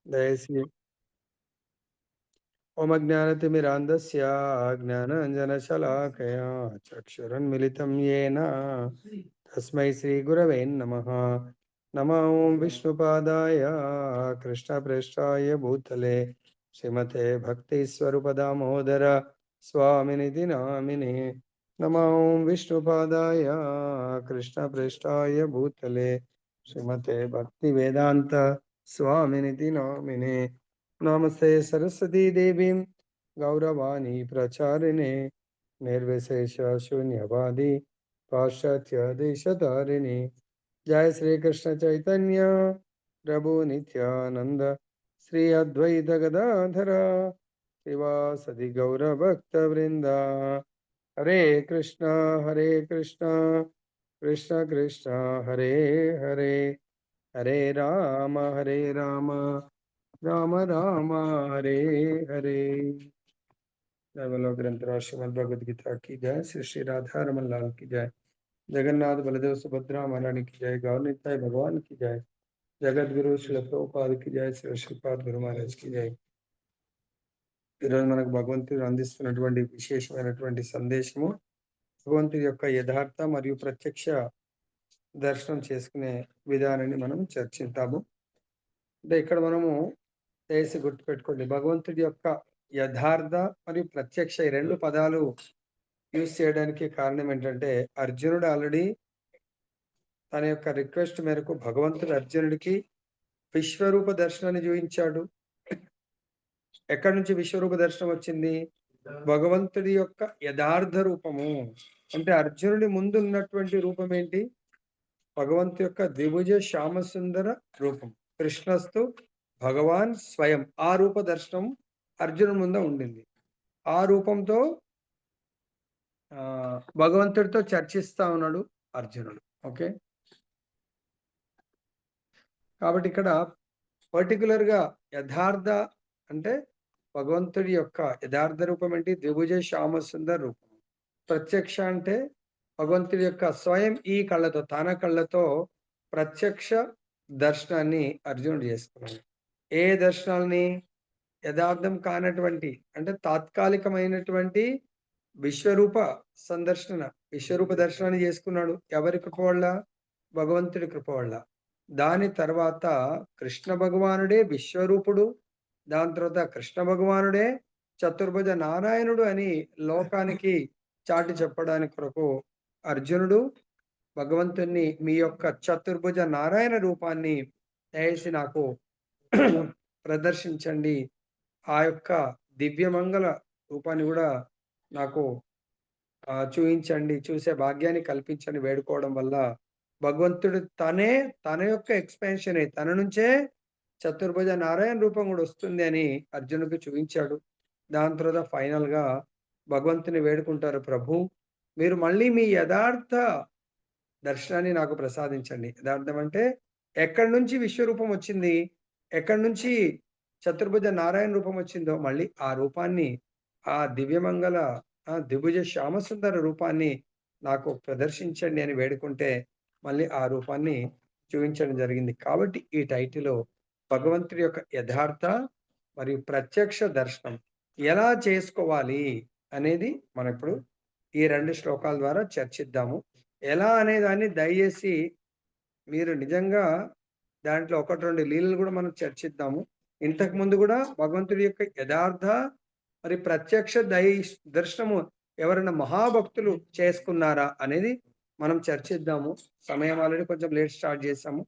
దయసి ఓమజ్ఞానతిమిరాంధస్య జ్ఞానాంజనశలాకయా చక్షురున్మిలితం येन తస్మై శ్రీగురవే నమః. నమో విష్ణుపాదాయ కృష్ణప్రేష్ఠాయ భూతలే శ్రీమతే భక్తిస్వరూపదామోదర స్వామినిధి నామినే. నమో విష్ణుపాదాయ కృష్ణప్రేష్ఠాయ భూతలే శ్రీమతే భక్తివేదాంత స్వామినిధి నామినే. నమస్తే సరస్వతీ దేవీం గౌరవాణి ప్రచారిణే నిర్విశేష శూన్యవాది పాశ్చాత్య దేశతారిణి. జయ శ్రీకృష్ణ చైతన్య ప్రభు నిత్యానంద శ్రీ అద్వైత గదాధర శివాసది గౌరభక్త వృంద. హరే కృష్ణ కృష్ణ కృష్ణ హరే హరే, హరే రామ రామ రామ హరే హరే. बोलो ग्रंथराज श्रीमद् भगवद गीता की जय, श्री श्री राधा रमन लाल की जय, जगन्नाथ बलदेव सुभद्रा महारानी की जय, गौर निताई भगवान की जय, जगत गुरु श्री ప్రభుపాద की जय, श्री श्रीपाद गुरु महाराज की जय. ఈరోజు మనకు భగవంతుడు అందిస్తున్నటువంటి విశేషమైనటువంటి సందేశము భగవంతుడి యొక్క యథార్థ మరియు ప్రత్యక్ష దర్శనం చేసుకునే విధానాన్ని మనం చర్చిద్దాము. అంటే ఇక్కడ మనము చేసి గుర్తుపెట్టుకోండి, భగవంతుడి యొక్క యథార్థ మరియు ప్రత్యక్ష ఈ రెండు పదాలు యూజ్ చేయడానికి కారణం ఏంటంటే, అర్జునుడు ఆల్రెడీ తన యొక్క రిక్వెస్ట్ మేరకు భగవంతుడు అర్జునుడికి విశ్వరూప దర్శనాన్ని చూపించాడు. ఎక్కడి నుంచి విశ్వరూప దర్శనం వచ్చింది? భగవంతుడి యొక్క యథార్థ రూపము. అంటే అర్జునుడి ముందు ఉన్నటువంటి రూపం ఏంటి? భగవంతు యొక్క ద్విభుజ శ్యామసుందర రూపం, కృష్ణస్తు భగవాన్ స్వయం. ఆ రూప దర్శనం అర్జునుడి ముందు ఉండింది. ఆ రూపంతో భగవంతుడితో చర్చిస్తా ఉన్నాడు అర్జునుడు. ఓకే, కాబట్టి ఇక్కడ పర్టికులర్ గా యథార్థ అంటే భగవంతుడి యొక్క యథార్థ రూపం ఏంటి? ద్విభుజ శ్యామ సుందర రూపం. ప్రత్యక్ష అంటే భగవంతుడి యొక్క స్వయం ఈ కళ్ళతో, తన కళ్ళతో ప్రత్యక్ష దర్శనాన్ని అర్జునుడు చేసుకున్నాడు. ఏ దర్శనాల్ని? యథార్థం కానటువంటి అంటే తాత్కాలికమైనటువంటి విశ్వరూప సందర్శన, విశ్వరూప దర్శనాన్ని చేసుకున్నాడు. ఎవరి కృప వల్ల? భగవంతుడి కృప వల్ల. దాని తర్వాత కృష్ణ భగవానుడే విశ్వరూపుడు, దాని తర్వాత కృష్ణ భగవానుడే చతుర్భుజ నారాయణుడు అని లోకానికి చాటి చెప్పడానికి కొరకు అర్జునుడు భగవంతుణ్ణి మీ యొక్క చతుర్భుజ నారాయణ రూపాన్ని దయచేసి నాకు ప్రదర్శించండి, ఆ యొక్క దివ్యమంగళ రూపాన్ని కూడా నాకు చూపించండి, చూసే భాగ్యాన్ని కల్పించండి వేడుకోవడం వల్ల భగవంతుడు తన యొక్క ఎక్స్పాన్షన్ తన నుంచే చతుర్భుజ నారాయణ రూపం కూడా వస్తుంది అని అర్జునుడికి చూపించాడు. దాని తర్వాత ఫైనల్ గా భగవంతుని వేడుకుంటారు, ప్రభు మీరు మళ్ళీ మీ యథార్థ దర్శనాన్ని నాకు ప్రసాదించండి. యథార్థం అంటే ఎక్కడి నుంచి విశ్వరూపం వచ్చింది, ఎక్కడి నుంచి చతుర్భుజ నారాయణ రూపం వచ్చిందో మళ్ళీ ఆ రూపాన్ని, ఆ దివ్యమంగళ ద్విభుజ శ్యామసుందర రూపాన్ని నాకు ప్రదర్శించండి అని వేడుకుంటే మళ్ళీ ఆ రూపాన్ని చూపించడం జరిగింది. కాబట్టి ఈ టైటిల్ భగవంతుడి యొక్క యథార్థ మరియు ప్రత్యక్ష దర్శనం ఎలా చేసుకోవాలి అనేది మనం ఇప్పుడు ఈ రెండు శ్లోకాల ద్వారా చర్చిద్దాము. ఎలా అనే దాన్ని దయచేసి మీరు నిజంగా దాంట్లో ఒకటి రెండు లీలలు కూడా మనం చర్చిద్దాము. ఇంతకు ముందు కూడా భగవంతుడి యొక్క యథార్థ మరి ప్రత్యక్ష దర్శనము ఎవరైనా మహాభక్తులు చేసుకున్నారా అనేది మనం చర్చిద్దాము. సమయం ఆల్రెడీ కొంచెం లేట్ స్టార్ట్ చేసాము,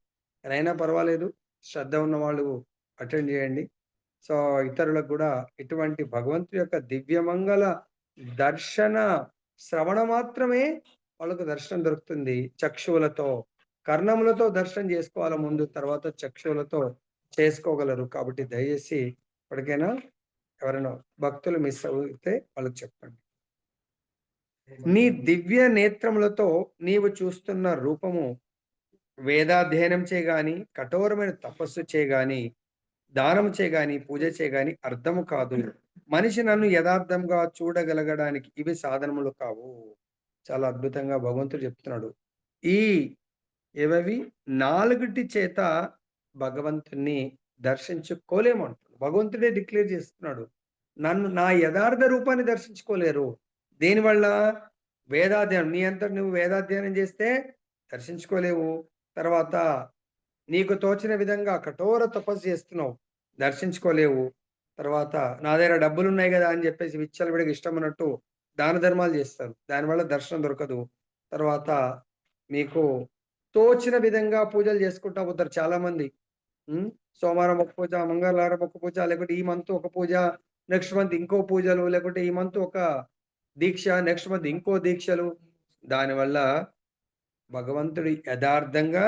అయినా పర్వాలేదు, శ్రద్ధ ఉన్న వాళ్ళు అటెండ్ చేయండి. సో ఇతరులకు కూడా ఇటువంటి భగవంతుడి యొక్క దివ్యమంగళ దర్శన శ్రవణ మాత్రమే వాళ్ళకు దర్శనం దొరుకుతుంది. చక్షువులతో, కర్ణములతో దర్శనం చేసుకోవాలి ముందు, తర్వాత చక్షువులతో చేసుకోగలరు. కాబట్టి దయచేసి ఇప్పటికైనా ఎవరైనా భక్తులు మిస్ అవుతే వాళ్ళకి చెప్పండి. నీ దివ్య నేత్రములతో నీవు చూస్తున్న రూపము వేదాధ్యయనం చేయగాని, కఠోరమైన తపస్సు చేయగాని, దానం చేయగాని, పూజ చేయగాని అర్థము కాదు. మనిషి నన్ను యథార్థంగా చూడగలగడానికి ఇవి సాధనములు కావు. చాలా అద్భుతంగా భగవంతుడు చెప్తున్నాడు. ఈ ఏవవి నాలుగుటి చేత భగవంతుణ్ణి దర్శించుకోలేము అంటున్నాడు. భగవంతుడే డిక్లేర్ చేస్తున్నాడు. నా యథార్థ రూపాన్ని దర్శించుకోలేరు. దేనివల్ల? వేదాధ్యయనం. నీ అంతట నువ్వు వేదాధ్యయనం చేస్తే దర్శించుకోలేవు. తర్వాత నీకు తోచిన విధంగా కఠోర తపస్సు చేస్తున్నావు. దర్శించుకోలేవు. తర్వాత నా దగ్గర డబ్బులున్నాయి గదా! అని జెప్పేసి విచ్చలవిడిగా ఇష్టమున్నట్టు దాన ధర్మాలు జేస్తారు. దానివల్ల దర్శనం దొరకదు. తర్వాత మీకు తోచిన విధంగా పూజలు చేసుకుంటా పోతారు చాలామంది. హ్మ్. సోమవారం ఒక పూజ, మంగళవారం ఒక పూజ, లేకపోతే ఈ మంత్ ఒక పూజ, నెక్స్ట్ మంత్ ఇంకో పూజలు, లేకపోతే ఈ మంత్ ఒక దీక్ష, నెక్స్ట్ మంత్ ఇంకో దీక్షలు. దానివల్ల భగవంతుడు యథార్థంగా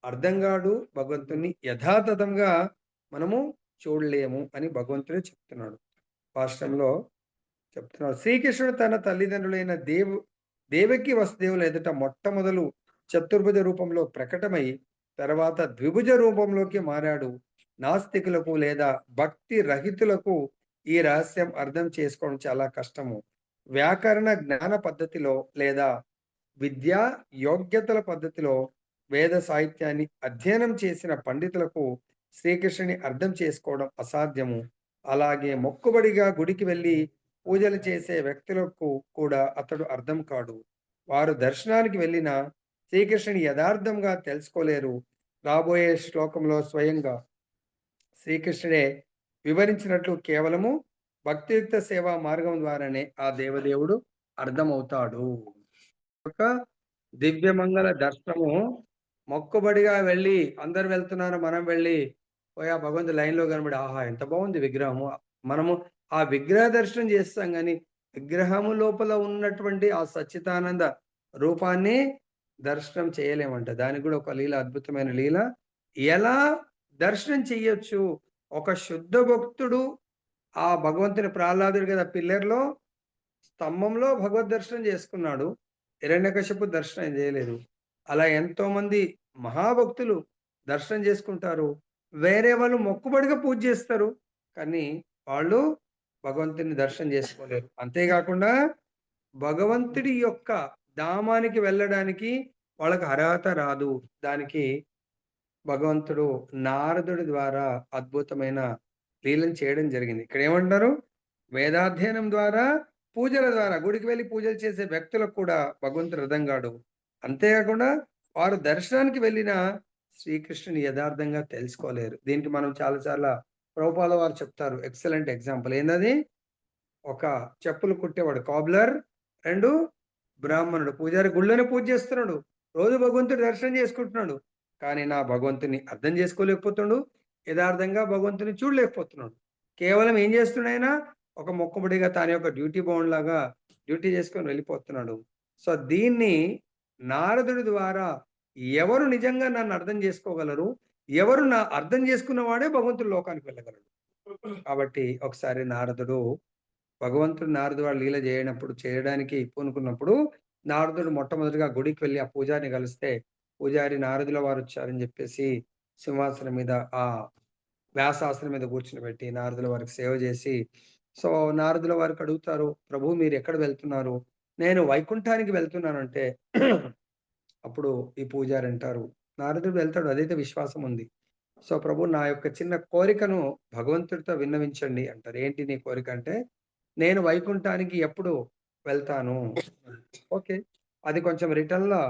అర్థం గాడు. భగవంతుడిని యథాతథంగా మనము చూడలేము అని భగవంతుడే చెప్తున్నాడు. భాష్యంలో చెప్తున్నాడు. శ్రీకృష్ణుడు తన తల్లిదండ్రులైన దేవకి వసుదేవుల ఎదుట మొట్టమొదలు చతుర్భుజ రూపంలో ప్రకటమై తర్వాత ద్విభుజ రూపంలోకి మారాడు. నాస్తికులకు లేదా భక్తి రహితులకు ఈ రహస్యం అర్థం చేసుకోవడం చాలా కష్టము. వ్యాకరణ జ్ఞాన పద్ధతిలో లేదా విద్యా యోగ్యతల పద్ధతిలో వేద సాహిత్యాన్ని అధ్యయనం చేసిన పండితులకు శ్రీకృష్ణుని అర్థం చేసుకోవడం అసాధ్యము. అలాగే మొక్కుబడిగా గుడికి వెళ్ళి పూజలు చేసే వ్యక్తులకు కూడా అతడు అర్థం కాడు. వారు దర్శనానికి వెళ్ళిన శ్రీకృష్ణుని యథార్థంగా తెలుసుకోలేరు. రాబోయే శ్లోకంలో స్వయంగా శ్రీకృష్ణుడే వివరించినట్లు కేవలము భక్తియుక్త సేవా మార్గం ద్వారానే ఆ దేవదేవుడు అర్థమవుతాడు. ఒక దివ్యమంగళ దర్శనము మొక్కుబడిగా వెళ్ళి అందరూ వెళ్తున్నారు. మనం వెళ్ళి పోయి ఆ భగవంతుడి లైన్‌లో కనబడి ఆహా! ఎంత బాగుంది విగ్రహము. మనము ఆ విగ్రహ దర్శనం చేస్తాం గానీ, విగ్రహము లోపల ఉన్నటువంటి ఆ సచ్చిదానంద రూపాన్ని దర్శనం చేయలేమంట. దానికి గూడా ఒక లీల అద్భుతమైన లీల. ఎలా దర్శనం చెయ్యొచ్చు? ఒక శుద్ధ భక్తుడు ఆ భగవంతుని ప్రహ్లాదుడు గదా! పిల్లర్‌లో స్తంభంలో భగవద్ దర్శనం చేసుకున్నాడు. హిరణ్యకశిపు దర్శనం చేయలేదు. అలా ఎంతోమంది మహాభక్తులు దర్శనం చేసుకుంటారు. వేరే వాళ్ళు మొక్కుబడిగా పూజ చేస్తారు. కానీ వాళ్ళు భగవంతుని దర్శనం చేసుకోలేరు. అంతేగాకుండా భగవంతుడి యొక్క ధామానికి వెళ్ళడానికి వాళ్ళకి అర్హత రాదు. దానికి భగవంతుడు నారదుడి ద్వారా అద్భుతమైన లీలలు చేయడం జరిగింది. ఇక్కడేమంటున్నారు? వేదాధ్యయనం ద్వారా, పూజల ద్వారా గుడికి వెళ్లి పూజలు చేసే వ్యక్తులకు కూడా భగవంతుడు అర్థంగాడు. అంతేకాకుండా వారు దర్శనానికి వెళ్ళిన శ్రీకృష్ణుని యథార్థంగా తెలుసుకోలేరు. దీనికి మనం చాలా సార్ల ప్రభుపాద వారు చెప్తారు. Excellent example. ఏందది? ఒక చెప్పులు కుట్టేవాడు కాబ్లర్, 2 బ్రాహ్మణుడు. పూజారి గుళ్ళోనే పూజ చేస్తున్నాడు. రోజు భగవంతుడి దర్శనం చేసుకుంటున్నాడు. కానీ నా భగవంతుడిని అర్థం చేసుకోలేకపోతుండు. యదార్థంగా భగవంతుడిని చూడలేకపోతున్నాడు. కేవలం ఏం చేస్తున్నాడాయన? ఒక మొక్కుబడిగా తన యొక్క డ్యూటీ బౌండ్ లాగా డ్యూటీ చేసుకొని వెళ్ళిపోతున్నాడు. సో, దీన్ని నారదుడి ద్వారా ఎవరు నిజంగా నన్ను అర్థం చేసుకోగలరు? ఎవరు అర్థం చేసుకున్న వాడే భగవంతుడు లోకానికి వెళ్ళగలడు. కాబట్టి ఒకసారి భగవంతుడు నారదుడు వాడు లీల చేయడానికి పూనుకున్నప్పుడు, నారదుడు మొట్టమొదటిగా గుడికి వెళ్లి ఆ పూజారిని కలిస్తే, పూజారి నారదుల వారొచ్చారని జెప్పేసి సింహాసనం మీద వ్యాసాసనం మీద కూర్చోబెట్టి నారదుల వారికి సేవ జేసి, సో, నారదుల వారికి అడుగుతారు, "ప్రభు మీరెక్కడ వెళ్తున్నారు?" "నేను వైకుంఠానికి వెళ్తున్నానంటే" అప్పుడు ఈ పూజారి అంటారు, నారదుడు వెళ్తాడు అదైతే విశ్వాసం ఉంది. సో, ప్రభు నా యొక్క చిన్న కోరికను భగవంతుడితో విన్నవించండి అంటారు. ఏంటి నీ కోరిక అంటే, నేను వైకుంఠానికి ఎప్పుడు వెళ్తాను. ఓకే. అది కొంచెం రిటర్న్‌లో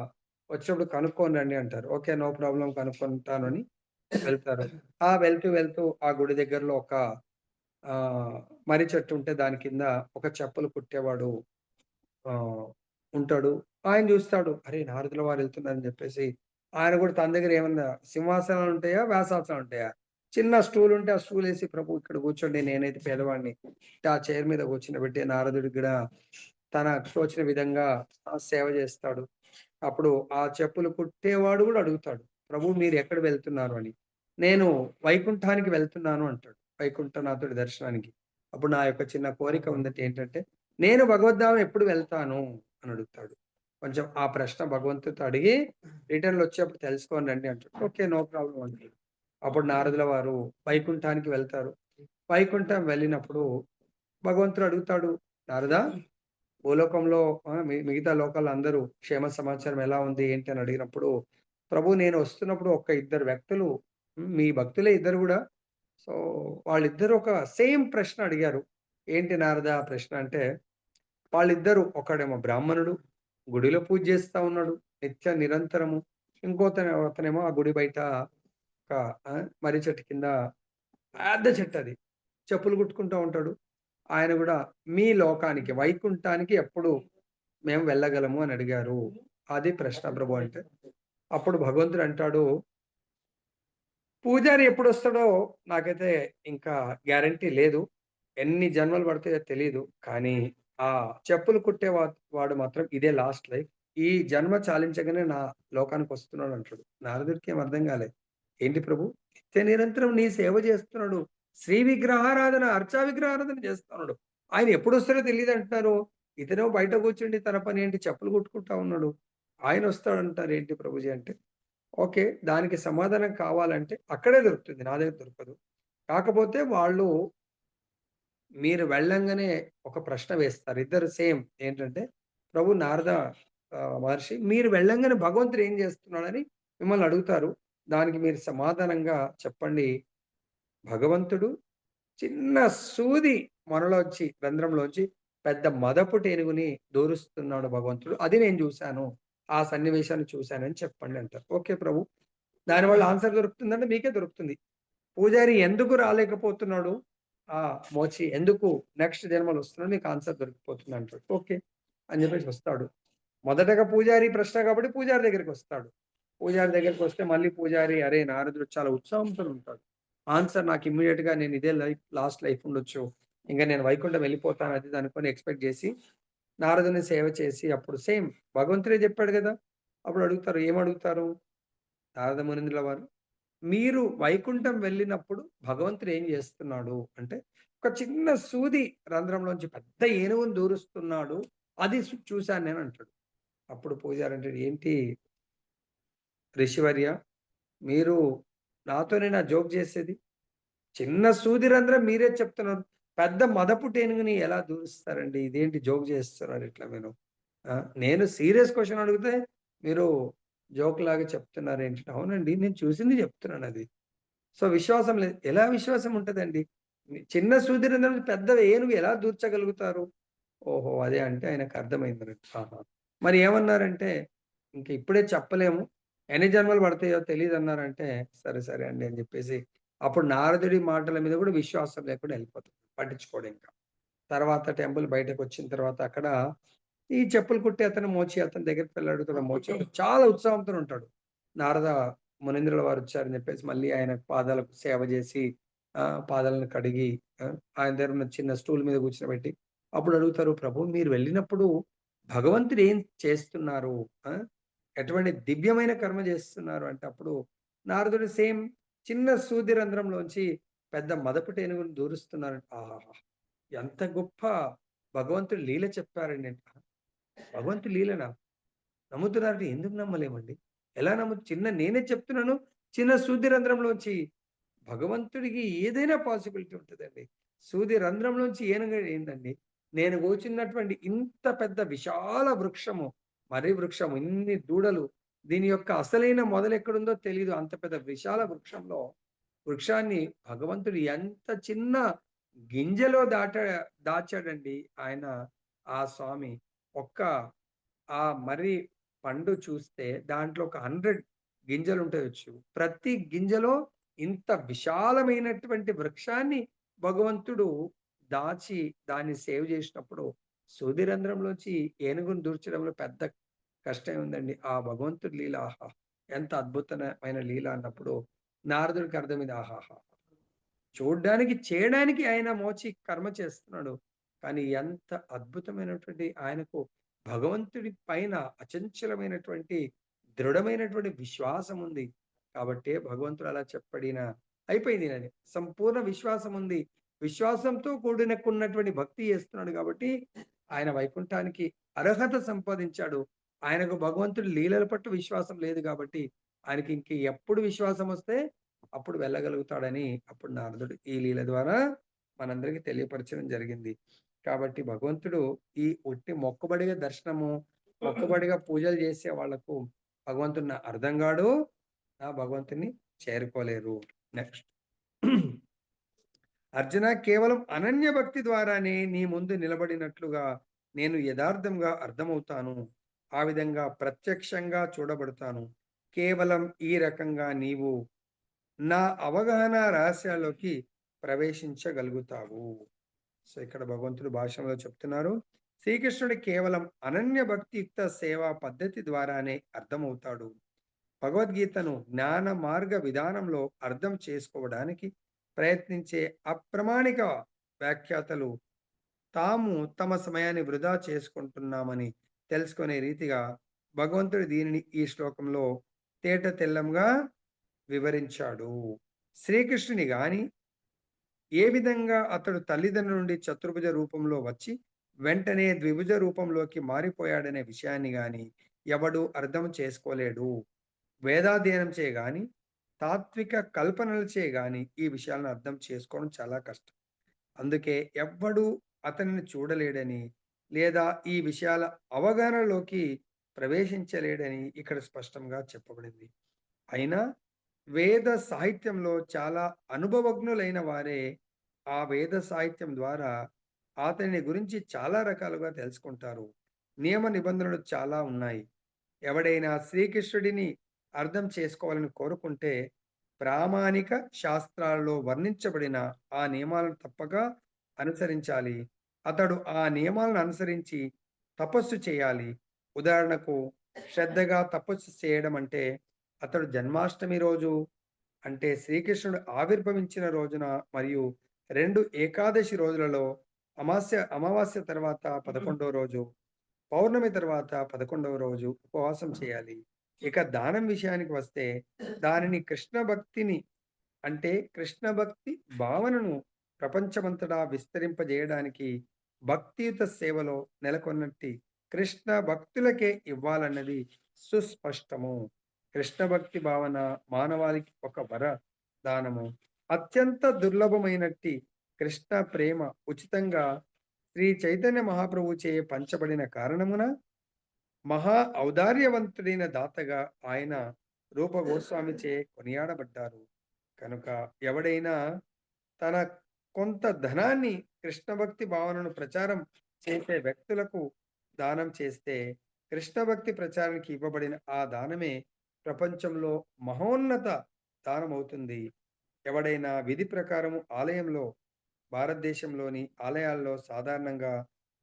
వచ్చేప్పుడు కనుక్కొని రండి అంటారు. ఓకే. నో ప్రాబ్లమ్ కనుక్కుంటాను అని వెళ్తారు. వెళ్తూ ఆ గుడి దగ్గరలో ఒక మర్రి చెట్టు ఉంటే దాని కింద ఒక చెప్పులు కుట్టేవాడు ఆహ్, ఉంటాడు. ఆయన చూస్తాడు. అరే! నారదుల వారు వెళ్తున్నారని చెప్పేసి ఆయన కూడా తన దగ్గర ఏమన్నా సింహాసనాలు ఉంటాయా? వ్యాసాసనాలు ఉంటాయా? చిన్న స్టూల్ ఉంటే ఆ స్టూల్ ఏసి ప్రభు ఇక్కడ కూర్చోండి. నేనైతే పేదవాడిని. ఆ చైర్ మీద కూర్చునబెట్టి నారదుడికి కూడా తనకు తోచిన విధంగా సేవ చేస్తాడు. అప్పుడు ఆ చెప్పులు కుట్టేవాడు గూడా అడుగుతాడు. ప్రభు మీరెక్కడ వెళ్తున్నారు అని. నేను వైకుంఠానికి వెళ్తున్నాను అంటాడు. వైకుంఠనాథుడి దర్శనానికి. అప్పుడు నా యొక్క చిన్న కోరిక ఉందట ఏంటంటే, నేను భగవద్ధామం ఎప్పుడు వెళ్తాను అని అడుగుతాడు. కొంచెం ఆ ప్రశ్న భగవంతుడితో అడిగి రిటర్న్‌లో వచ్చేప్పుడు తెలుసుకొని రండి అంటాడు. ఓకే. నో ప్రాబ్లమ్ అంటాడు. అప్పుడు నారదుల వారు వైకుంఠానికి వెళ్తారు. వైకుంఠం వెళ్ళినప్పుడు భగవంతుడు అడుగుతాడు, "నారదా భూలోకంలో మిగతా లోకాల్లో అందరూ క్షేమ సమాచారం ఎలా ఉంది? ఏంటి? అని అడిగినప్పుడు, ప్రభు నేను వస్తున్నప్పుడు ఒక ఇద్దరు వ్యక్తులు మీ భక్తులే ఇద్దరు గూడా. సో, వాళ్ళిద్దరూ ఒక సేమ్ ప్రశ్న అడిగారు. ఏంటి నారద ఆ ప్రశ్న అంటే, వాళ్ళిద్దరూ ఒకడేమో బ్రాహ్మణుడు, గుడిలో పూజ చేస్తా ఉన్నాడు. నిరంతరము. అతనేమో ఆ గుడి బయట ఒక మర్రి చెట్టు కింద పెద్ద చెట్టది. చెప్పులు కుట్టుకుంటా ఉంటాడు. ఆయన గూడా మీ లోకానికి, వైకుంఠానికి ఎప్పుడు మేము వెళ్ళగలము అని అడిగారు. అది ప్రశ్న ప్రభు అంటే. అప్పుడు భగవంతుడు అంటాడు, పూజారి ఎప్పుడొస్తాడో నాకైతే ఇంకా గ్యారంటీ లేదు. ఎన్ని జన్మలు పడతాయో తెలీదు. కానీ ఆ చెప్పులు కుట్టే వాడు మాత్రం ఇదే లాస్ట్ లైఫ్. ఈ జన్మ చాలించగానే నా లోకానికొస్తున్నాడు అంటాడు. నారదుడికి ఏం అర్థం కాలేదు. ఏంటి ప్రభు నిత్య నిరంతరం నీ సేవ చేస్తున్నాడు. శ్రీ విగ్రహారాధన, అర్చా విగ్రహారాధన చేస్తున్నాడు. ఆయన ఎప్పుడొస్తాడో తెలీదంటున్నారు. ఇతనేమో బయట కూర్చుండి తన పనేంటి చెప్పులు కుట్టుకుంటా ఉన్నాడు. ఆయనొస్తాడంటారు ఏంటి ప్రభుజీ అంటే ఓకే. దానికి సమాధానం కావాలంటే అక్కడే దొరుకుతుంది. నా దగ్గర దొరకదు. కాకపోతే వాళ్ళు మీరు వెళ్ళంగానే ఒక ప్రశ్న వేస్తారు. ఇద్దరు సేమ్ ఏంటంటే, ప్రభు నారద మహర్షి మీరు వెళ్ళంగానే భగవంతుడు ఏం చేస్తున్నాడని మిమ్మల్ని అడుగుతారు. దానికి మీరు సమాధానంగా చెప్పండి. భగవంతుడు చిన్న సూది మొనలోంచి రంధ్రంలోంచి పెద్ద మదపు టేనుగుని దూరుస్తున్నాడు భగవంతుడు. అది నేను చూసాను. ఆ సన్నివేశాన్ని చూసానని చెప్పండి అంటారు. ఓకే ప్రభు. దానివల్ల ఆన్సర్ దొరుకుతుందంటే మీకే దొరుకుతుంది. పూజారి ఎందుకు రాలేకపోతున్నాడు? మోచి ఎందుకు నెక్స్ట్ జన్మలో వస్తున్నాడు మీకు ఆన్సర్ దొరికిపోతుందంటాడు. ఓకే. అని జెప్పేసి వస్తాడు. మొదటగా పూజారి ప్రశ్న కాబట్టి పూజారి దగ్గరికొస్తాడు. పూజారి దగ్గరికొస్తే మళ్ళీ పూజారి అరే! నారదుడు చాలా ఉత్సాహంతో ఉంటాడు. ఆన్సర్ నాకు ఇమ్మీడియేట్‌గా నేను ఇదే లాస్ట్ లైఫ్ ఉండొచ్చు. ఇంక నేను వైకుంఠం వెళ్ళిపోతాను అది ఇది అనుకోని ఎక్స్‌పెక్ట్ జేసి నారదుని సేవ చేసి అప్పుడు సేమ్ భగవంతుడే జెప్పాడు గదా! అప్పుడు అడుగుతారు. ఏమడుగుతారు? నారద మునీంద్రుల వారు మీరు వైకుంఠం వెళ్ళినప్పుడు భగవంతుడు ఏం జేస్తున్నాడు అంటే, ఒక చిన్న సూది రంధ్రంలోంచి పెద్ద ఏనుగుని దూరుస్తున్నాడు. అది చూసాను నేను అంటాడు. అప్పుడు పూజారి అంటాడు, "ఏంటి ఋషివర్య మీరు నాతోనేనా జోక్ జేసేది? చిన్న సూది రంధ్రం మీరే చెప్తున్నారు. పెద్ద మదపు టేనుగుని ఎలా దూరుస్తారండి? ఇదేంటి జోక్ జేస్తున్నారు ఇట్లా మీరు." ఆ! నేను సీరియస్ క్వెషన్ అడిగితే మీరు జోక్‌లాగా చెప్తున్నారేంటి? అవునండి. నేను చూసింది జెప్తున్నానది. సో, విశ్వాసం లేదు. ఎలా విశ్వాసం ఉంటదండి? చిన్న సూదిరంధ్రం పెద్ద ఏనుగు ఎలా దూర్చగలుగుతారు? ఓహో! అదే అంటే ఆయనకర్థమైందన్నట్టు. ఆహా! మరి ఏమన్నారంటే, ఇంక ఇప్పుడే చెప్పలేము. ఎన్ని జన్మలు పడతాయో తెలీదన్నారంటే, సరే, సరే అండి అని జెప్పేసి, అప్పుడు నారదుడి మాటల మీద గూడా విశ్వాసం లేకుండా ఎళ్ళిపోతాడు. పట్టించుకోడింక. తర్వాత టెంపుల్ బయటకొచ్చిన తర్వాత అక్కడ ఈ చెప్పులు కుట్టే అతను మోచి అతని దగ్గరికి వెళ్లి అడుగుతాడు. మోచి చాలా ఉత్సాహంతో ఉంటాడు. నారద మునీంద్రుల వారొచ్చారని చెప్పేసి మళ్ళీ ఆయన పాదాలకు సేవ జేసి పాదాలను కడిగి ఆయన దగ్గర ఉన్న చిన్న స్టూల్ మీద కూర్చోబెట్టి అప్పుడు అడుగుతారు, "ప్రభు మీరు వెళ్ళినప్పుడు భగవంతుడు ఏం చేస్తున్నారు? ఆ! ఎటువంటి దివ్యమైన కర్మ జేస్తున్నారు?" అంటే అప్పుడు నారదుడు సేమ్ చిన్న సూది రంధ్రంలోంచి పెద్ద మదపు టేనుగుని దూరుస్తున్నారు. ఆహాహా! ఎంత గొప్ప భగవంతుడు లీల చెప్పారండి. భగవంతుడి లీలనా? నమ్ముతున్నారంటే ఎందుకు నమ్మలేమండి? ఎలా నేనే చెప్తున్నాను. చిన్న సూది రంధ్రంలోంచి భగవంతుడికి ఏదైనా పాసిబిలిటీ ఉంటదండి. సూది రంధ్రంలోంచి ఏనుగు ఏందండి? నేను కూర్చున్నటువంటి ఇంత పెద్ద విశాల వృక్షము, మర్రి వృక్షము, ఇన్ని దూడలు, దీని యొక్క అసలైన మొదలెక్కడుందో తెలీదు. అంత పెద్ద విశాల వృక్షంలో, వృక్షాన్ని భగవంతుడు ఎంత చిన్న గింజలో దాచాడండి ఆయన ఆ స్వామి. ఒక్క ఆ మర్రి పండు చూస్తే దాంట్లో ఒక 100 గింజలుంటాయొచ్చు. ప్రతి గింజలో ఇంత విశాలమైనటువంటి వృక్షాన్ని భగవంతుడు దాచి దాన్ని సేవ్ జేసినప్పుడు, సూదిరంధ్రంలోంచి ఏనుగును దూర్చడంలో పెద్ద కష్టమేముందండి. ఆ భగవంతుడి లీల ఆహా! ఎంత అద్భుతమైన లీల అన్నప్పుడు నారదుడికి అర్థమైంది. ఆహాహా! చూడ్డానికి, చేయడానికి ఆయన మోచి కర్మ చేస్తున్నాడు. కానీ ఎంత అద్భుతమైనటువంటి ఆయనకు భగవంతుడి పైన అచంచలమైనటువంటి, దృఢమైనటువంటి విశ్వాసం ఉంది. కాబట్టే భగవంతుడు అలా చెప్పడిన అయిపోయింది నాది. సంపూర్ణ విశ్వాసం ఉంది. విశ్వాసంతో కూడినకున్నటువంటి భక్తి చేస్తున్నాడు కాబట్టి, ఆయన వైకుంఠానికి అర్హత సంపాదించాడు. ఆయనకు భగవంతుడి లీలల పట్ల విశ్వాసం లేదు కాబట్టి, ఆయనకి ఇంక ఎప్పుడు విశ్వాసమొస్తే అప్పుడు వెళ్ళగలుగుతాడని అప్పుడు నారదుడు ఈ లీల ద్వారా మనందరికి తెలియపరచడం జరిగింది. కాబట్టి భగవంతుడు ఈ ఉట్టి మొక్కుబడిగా దర్శనము, మొక్కుబడిగా పూజలు చేసే వాళ్ళకు భగవంతుడిని అర్థం గాడు. భగవంతుడిని చేరుకోలేరు. నెక్స్ట్ అర్జున, కేవలం అనన్య భక్తి ద్వారానే నీ ముందు నిలబడినట్లుగా నేను యథార్థంగా అర్థమవుతాను. ఆ విధంగా ప్రత్యక్షంగా చూడబడతాను. కేవలం ఈ రకంగా నీవు నా అవగాహన రహస్యాల్లోకి ప్రవేశించగలుగుతావు. సో, ఇక్కడ భగవంతుడు భాషలో చెప్తున్నారు. శ్రీకృష్ణుడు కేవలం అనన్య భక్తియుక్త సేవా పద్ధతి ద్వారానే అర్థమవుతాడు. భగవద్గీతను జ్ఞాన మార్గ విధానంలో అర్థం చేసుకోవడానికి ప్రయత్నించే అప్రమాణిక వ్యాఖ్యాతలు తాము తమ సమయాన్ని వృధా చేసుకుంటున్నామని తెలుసుకునే రీతిగా భగవంతుడు దీనిని ఈ శ్లోకంలో తేట తెల్లంగా వివరించాడు. శ్రీకృష్ణుని గాని ఏ విధంగా అతడు తల్లిదండ్రుల నుండి చతుర్భుజ రూపంలో వచ్చి వెంటనే ద్విభుజ రూపంలోకి మారిపోయాడనే విషయాన్ని గాని ఎవడు అర్థం చేసుకోలేడు. వేదాధ్యయనం చేయగాని తాత్విక కల్పనలచే గాని ఈ విషయాలను అర్థం చేసుకోవడం చాలా కష్టం. అందుకే ఎవ్వడు అతనిని చూడలేడని, లేదా ఈ విషయాల అవగాహనలోకి ప్రవేశించలేడని ఇక్కడ స్పష్టంగా చెప్పబడింది. అయినా వేద సాహిత్యంలో చాలా అనుభవజ్ఞులైన వారే ఆ వేద సాహిత్యం ద్వారా అతని గురించి చాలా రకాలుగా తెలుసుకుంటారు. నియమ నిబంధనలు చాలా ఉన్నాయి. ఎవడైనా శ్రీకృష్ణుడిని అర్థం చేసుకోవాలని కోరుకుంటే ప్రామాణిక శాస్త్రాల్లో వర్ణించబడిన ఆ నియమాలను తప్పక అనుసరించాలి. అతడు ఆ నియమాలను అనుసరించి తపస్సు చేయాలి. ఉదాహరణకు శ్రద్ధగా తపస్సు చేయడం అంటే అతడు జన్మాష్టమి రోజు, అంటే శ్రీకృష్ణుడు ఆవిర్భవించిన రోజున, మరియు 2 ఏకాదశి రోజులలో అమావాస్య తర్వాత 11వ రోజు, పౌర్ణమి తర్వాత 11వ రోజు ఉపవాసం చేయాలి. ఇక దానం విషయానికి వస్తే దానిని కృష్ణ భక్తిని, అంటే కృష్ణ భక్తి భావనను ప్రపంచమంతటా విస్తరింపజేయడానికి భక్తియుత సేవలో నెలకొన్నట్టి కృష్ణ భక్తులకే ఇవ్వాలన్నది సుస్పష్టము. కృష్ణ భక్తి భావన మానవాళికి ఒక వరదానము. అత్యంత దుర్లభమైనట్టి కృష్ణ ప్రేమ ఉచితంగా శ్రీ చైతన్య మహాప్రభుచే పంచబడిన కారణమున మహా ఔదార్యవంతుడైన దాతగా ఆయన రూప గోస్వామిచే కొనియాడబడ్డారు. కనుక ఎవడైనా తన కొంత ధనాన్ని కృష్ణ భక్తి భావనను ప్రచారం చేసే వ్యక్తులకు దానం చేస్తే కృష్ణ భక్తి ప్రచారానికి ఇవ్వబడిన ఆ దానమే ప్రపంచంలో మహోన్నత దానం అవుతుంది. ఎవడైనా విధి ప్రకారము ఆలయంలో, భారతదేశంలోని ఆలయాల్లో సాధారణంగా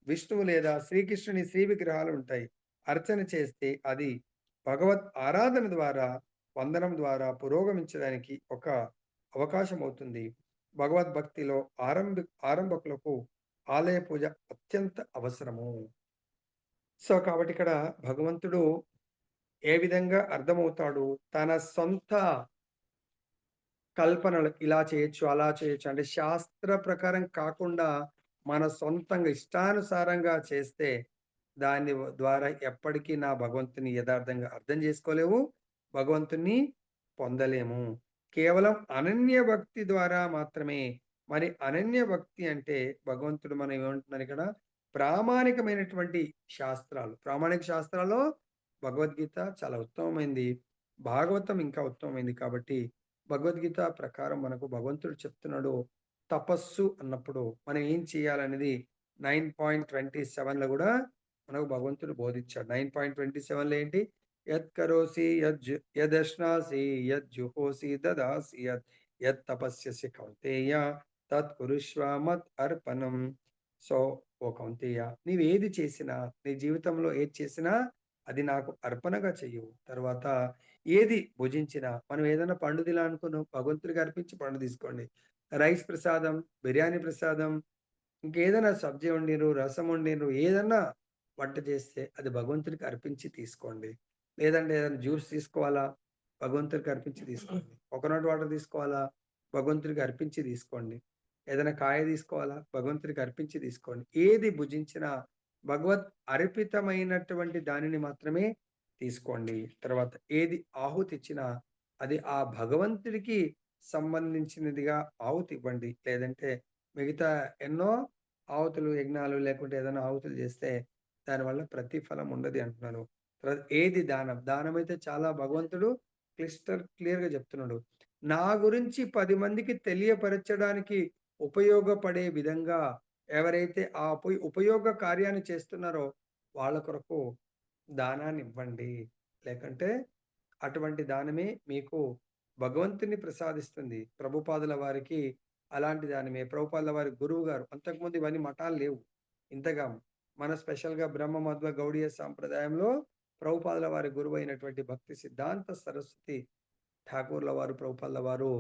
విష్ణువు లేదా శ్రీకృష్ణుని శ్రీ విగ్రహాలు ఉంటాయి. అర్చన చేస్తే అది భగవత్ ఆరాధన ద్వారా, వందనం ద్వారా పురోగమించడానికి ఒక అవకాశం అవుతుంది. భగవద్భక్తిలో ఆరంభకులకు ఆలయ పూజ అత్యంత అవసరము. సో, కాబట్టి ఇక్కడ భగవంతుడు ఏ విధంగా అర్థమవుతాడు? తన సొంత కల్పనలు ఇలా చేయొచ్చు, అలా చేయొచ్చు. అంటే శాస్త్ర ప్రకారం కాకుండా మన సొంతంగా ఇష్టానుసారంగా చేస్తే దాని ద్వారా ఎప్పటికీ నా భగవంతుని యథార్థంగా అర్థం చేసుకోలేవు. భగవంతుని పొందలేము. కేవలం అనన్య భక్తి ద్వారా మాత్రమే. మరి అనన్య భక్తి అంటే భగవంతుడు మనం ఏమంటున్నారు ఇక్కడ? ప్రామాణికమైనటువంటి శాస్త్రాలు. ప్రామాణిక శాస్త్రాల్లో భగవద్గీత చాలా ఉత్తమమైంది. భాగవతం ఇంకా ఉత్తమమైంది. కాబట్టి భగవద్గీత ప్రకారం మనకు భగవంతుడు చెప్తున్నాడు. తపస్సు అన్నప్పుడు మనం ఏం చేయాలనేది 9.27లో గూడా మనకు భగవంతుడు బోధిచ్చాడు. 9.27లో ఏంటి? యత్ కరోసి యదశ్నాసి యజ్జుహోసి దదాసి యత్ తపస్యసి కౌంతేయ తత్ కురుష్వ మత్ అర్పణం. సో, ఓ కౌంతేయ, నీవేది చేసినా, నీ జీవితంలో ఏది చేసినా అది నాకు అర్పణగా చెయ్యు. తర్వాత ఏది భుజించినా, మనం ఏదైనా పండు తినాలనుకున్నాం, భగవంతుడికి అర్పించి పండు తీసుకోండి. రైస్ ప్రసాదం, బిర్యానీ ప్రసాదం, ఇంకేదైనా సబ్జీ వండిర్రు, రసం వండిర్రు, ఏదన్నా వంట చేస్తే అది భగవంతుడికి అర్పించి తీసుకోండి. లేదంటే ఏదైనా జ్యూస్ తీసుకోవాలా? భగవంతుడికి అర్పించి తీసుకోండి. కోకోనట్ వాటర్ తీసుకోవాలా? భగవంతుడికి అర్పించి తీసుకోండి. ఏదైనా కాయ తీసుకోవాలా? భగవంతుడికి అర్పించి తీసుకోండి. ఏది భుజించినా భగవత్ అర్పితమైనటువంటి దానిని మాత్రమే తీసుకోండి. తర్వాత ఏది ఆహుతిచ్చినా అది ఆ భగవంతుడికి సంబంధించినదిగా ఆహుతి ఇవ్వండి. లేదంటే మిగతా ఎన్నో ఆహుతులు, యజ్ఞాలు లేకుంటే ఏదైనా ఆహుతులు చేస్తే దానివల్ల ప్రతిఫలం ఉండది అంటున్నాను. తర్వాత ఏది దానం? దానమైతే చాలా భగవంతుడు క్లియర్‌గా చెప్తున్నాడు. నా గురించి 10 మందికి తెలియపరచడానికి ఉపయోగపడే విధంగా ఎవరైతే ఆ ఉపయోగ కార్యాన్ని చేస్తున్నారో వాళ్ళ కొరకు దానాన్నివ్వండి. లేకంటే అటువంటి దానమే మీకు భగవంతుని ప్రసాదిస్తుంది. ప్రభుపాదుల వారికి అలాంటి దానమే. ప్రభుపాదుల వారి గురువుగారు అంతకుముందు ఇవన్నీ మఠాలు లేవు. ఇంతగా మన స్పెషల్‌గా బ్రహ్మ మధ్వ గౌడీయ సాంప్రదాయంలో ప్రభుపాదుల వారి గురువైనటువంటి భక్తి సిద్ధాంత సరస్వతి ఠాకూర్‌ల వారు, ప్రభుపాదుల వారు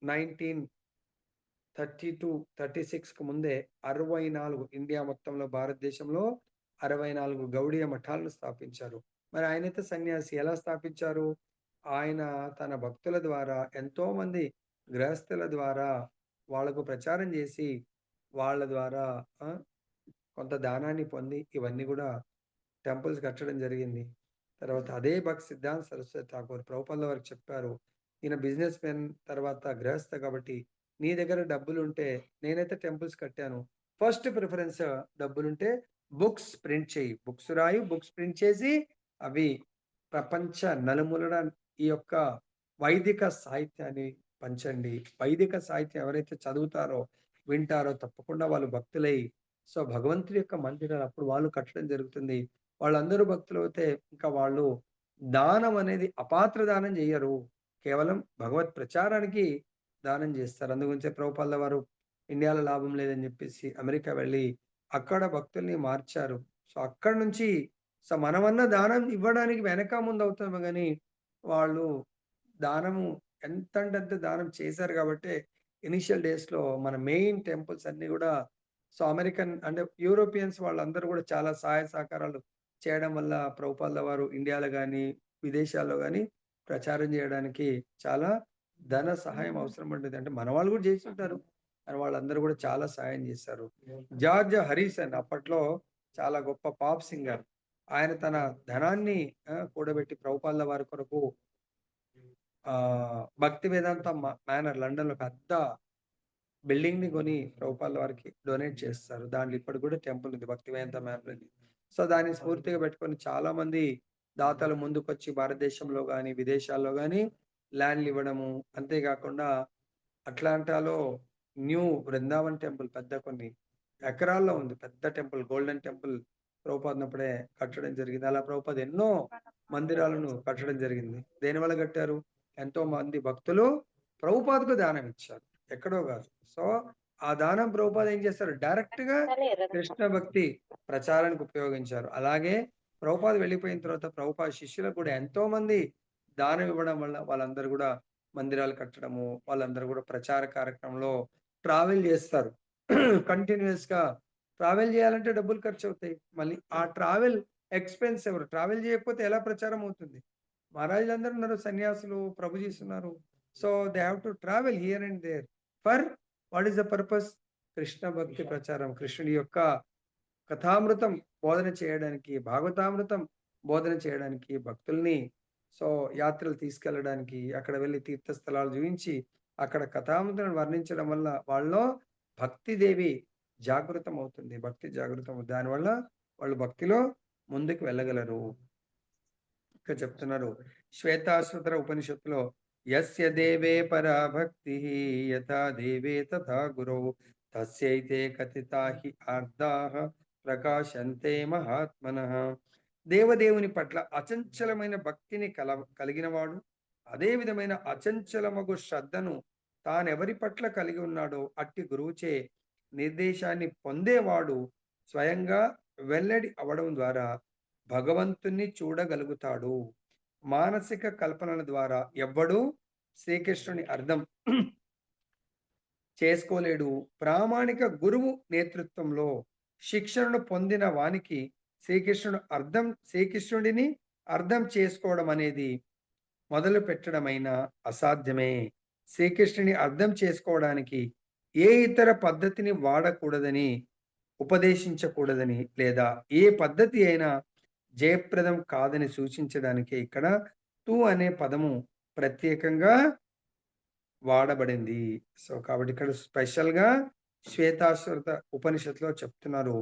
1932, 36కి ముందే 64 ఇండియా మొత్తంలో భారతదేశంలో 64 గౌడీయ మఠాలను స్థాపించారు. మరి ఆయనైతే సన్యాసి ఎలా స్థాపించారు? ఆయన తన భక్తుల ద్వారా ఎంతోమంది గృహస్థుల ద్వారా వాళ్ళకు ప్రచారం జేసి, వాళ్ళ ద్వారా ఆ! కొంత దానాన్ని పొంది ఇవన్నీ గూడా టెంపుల్స్ కట్టడం జరిగింది. తర్వాత అదే భక్తి సిద్ధాంత్ సరస్వతి ఠాకూర్ ప్రభుపాదుల వారికి చెప్పారు. ఈయన బిజినెస్ మెన్ తర్వాత గృహస్థ కాబట్టి, నీ దగ్గర డబ్బులుంటే నేనైతే టెంపుల్స్ కట్టాను. ఫస్ట్ ప్రిఫరెన్స్ డబ్బులుంటే బుక్స్ ప్రింట్ చెయ్యి. బుక్స్ రాయి, బుక్స్ ప్రింట్ చేసి అవి ప్రపంచ నలుమూలల ఈ యొక్క వైదిక సాహిత్యాన్ని పంచండి. వైదిక సాహిత్యం ఎవరైతే చదువుతారో, వింటారో తప్పకుండా వాళ్ళు భక్తులై భగవంతుడి యొక్క మందిరాలు అప్పుడు వాళ్ళు కట్టడం జరుగుతుంది. వాళ్ళందరూ భక్తులవుతే ఇంకా వాళ్ళు దానం అనేది అపాత్ర దానం జెయ్యరు. కేవలం భగవత్ ప్రచారానికి దానం జేస్తారు. అందుగురించే ప్రభుపాదుల వారు ఇండియాలో లాభం లేదని జెప్పేసి అమెరికా వెళ్లి అక్కడ భక్తుల్ని మార్చారు. అక్కడి నుంచి మనమన్నా దానం ఇవ్వడానికి వెనక ముందవుతామో గాని, వాళ్ళు దానము ఎంతంటే అంత దానం చేశారు గాబట్టే ఇనీషియల్ డేస్‌లో మన మెయిన్ టెంపుల్స్ అన్నీ గూడా అమెరికన్ అంటే యూరోపియన్స్ వాళ్ళందరూ గూడా చాలా సహాయ సహకారాలు చేయడం వల్ల ప్రభుపాదుల వారు ఇండియాలో గాని, విదేశాల్లో గాని ప్రచారం జేయడానికి చాలా ధన సహాయం అవసరం పడ్డది. అంటే మన వాళ్ళు గూడా జేసుంటారు. కానీ వాళ్ళందరూ గూడా చాలా సహాయం జేశారు. జార్జ్ హరిసన్ అప్పట్లో చాలా గొప్ప పాప్ సింగర్. ఆయన తన ధనాన్ని కూడబెట్టి ప్రభుపాదుల వారి కొరకు భక్తి వేదాంత మేనర్ లండన్‌లో పెద్ద బిల్డింగ్‌ని కొని ప్రభుపాదుల వారికి డొనేట్ చేస్తారు. దాంట్లో ఇప్పటికి కూడా టెంపుల్ ఉంది. భక్తి వేదాంత మేనర్ అని. దాన్ని స్ఫూర్తిగా పెట్టుకొని చాలామంది దాతలు ముందుకొచ్చి భారతదేశంలో గాని, విదేశాల్లో గాని ల్యాండ్‌లు ఇవ్వడము. అంతేగాకుండా అట్లాంటాలో న్యూ బృందావన్ టెంపుల్ పెద్ద కొన్ని ఎకరాల్లో ఉంది. పెద్ద టెంపుల్ గోల్డెన్ టెంపుల్ ప్రభుపాదునప్పుడే కట్టడం జరిగింది. అలా ప్రభుపాద ఎన్నో మందిరాలను కట్టడం జరిగింది. దేనివల్ల కట్టారు? ఎంతో మంది భక్తులు ప్రభుపాదకు దానం ఇచ్చారు. ఎక్కడో గాదు. సో, ఆ దానం ప్రభుపాద ఏం చేస్తారు? డైరెక్ట్‌గా కృష్ణ భక్తి ప్రచారానికి ఉపయోగించారు. అలాగే ప్రభుపాద వెళ్ళిపోయిన తర్వాత ప్రభుపాద శిష్యులకు కూడా ఎంతోమంది దానం ఇవ్వడం వల్ల వాళ్ళందరూ గూడా మందిరాలు కట్టడము, వాళ్ళందరూ గూడా ప్రచార కార్యక్రమంలో ట్రావెల్ జేస్తారు. కంటిన్యూయస్‌గా ట్రావెల్ జేయాలంటే డబ్బులు ఖర్చవుతాయి. మళ్ళీ ఆ ట్రావెల్ ఎక్స్‌పెన్స్ ఎవరు? ట్రావెల్ జేయకపోతే ఎలా ప్రచారం అవుతుంది? మహారాజులందరూ ఉన్నారు. సన్యాసులు, ప్రభుజీస్ ఉన్నారు. They have to travel here and there for what is the purpose? Krishna భక్తి ప్రచారం. కృష్ణుడి యొక్క కథామృతం బోధన చేయడానికి, భాగవతామృతం బోధన చేయడానికి, భక్తుల్ని సో, యాత్రలు తీసుకెళ్ళడానికి, అక్కడ వెళ్లి తీర్థస్థలాలు చూయించి, అక్కడ కథామృతాన్ని వర్ణించడం వల్ల వాళ్ళలో భక్తిదేవి జాగృతమవుతుంది. భక్తి జాగృతం దానివల్ల వాళ్ళు భక్తిలో ముందుకు వెళ్ళగలరు. ఇక్కడ చెప్తున్నారు. శ్వేతాశ్వతర ఉపనిషత్తులో యస్య దేవే పరా భక్తిః యథా దేవే తథా గురౌ తస్యైతే కథితా హి ఆర్ధాః ప్రకాశంతే మహాత్మనః. దేవదేవుని పట్ల అచంచలమైన భక్తిని కలిగినవాడు, అదే విధమైన అచంచలమగు శ్రద్ధను తానెవరి పట్ల కలిగి ఉన్నాడో అట్టి గురువుచే నిర్దేశాన్ని పొందేవాడు స్వయంగా వెల్లడి అవ్వడం ద్వారా భగవంతుణ్ణి చూడగలుగుతాడు. మానసిక కల్పనల ద్వారా ఎవ్వడూ శ్రీకృష్ణుని అర్థం చేసుకోలేడు. ప్రామాణిక గురువు నేతృత్వంలో శిక్షణను పొందిన వానికి శ్రీకృష్ణుడిని అర్థం చేసుకోవడం అనేది మొదలు పెట్టడమైనా అసాధ్యమే. శ్రీకృష్ణుని అర్థం చేసుకోవడానికి ఏ ఇతర పద్ధతిని వాడకూడదని, ఉపదేశించకూడదని లేదా ఏ పద్ధతి అయినా జయప్రదం కాదని సూచించడానికే ఇక్కడ అనే పదము ప్రత్యేకంగా వాడబడింది. కాబట్టి ఇక్కడ స్పెషల్‌గా శ్వేతాశ్వత ఉపనిషత్తులో చెప్తున్నారు.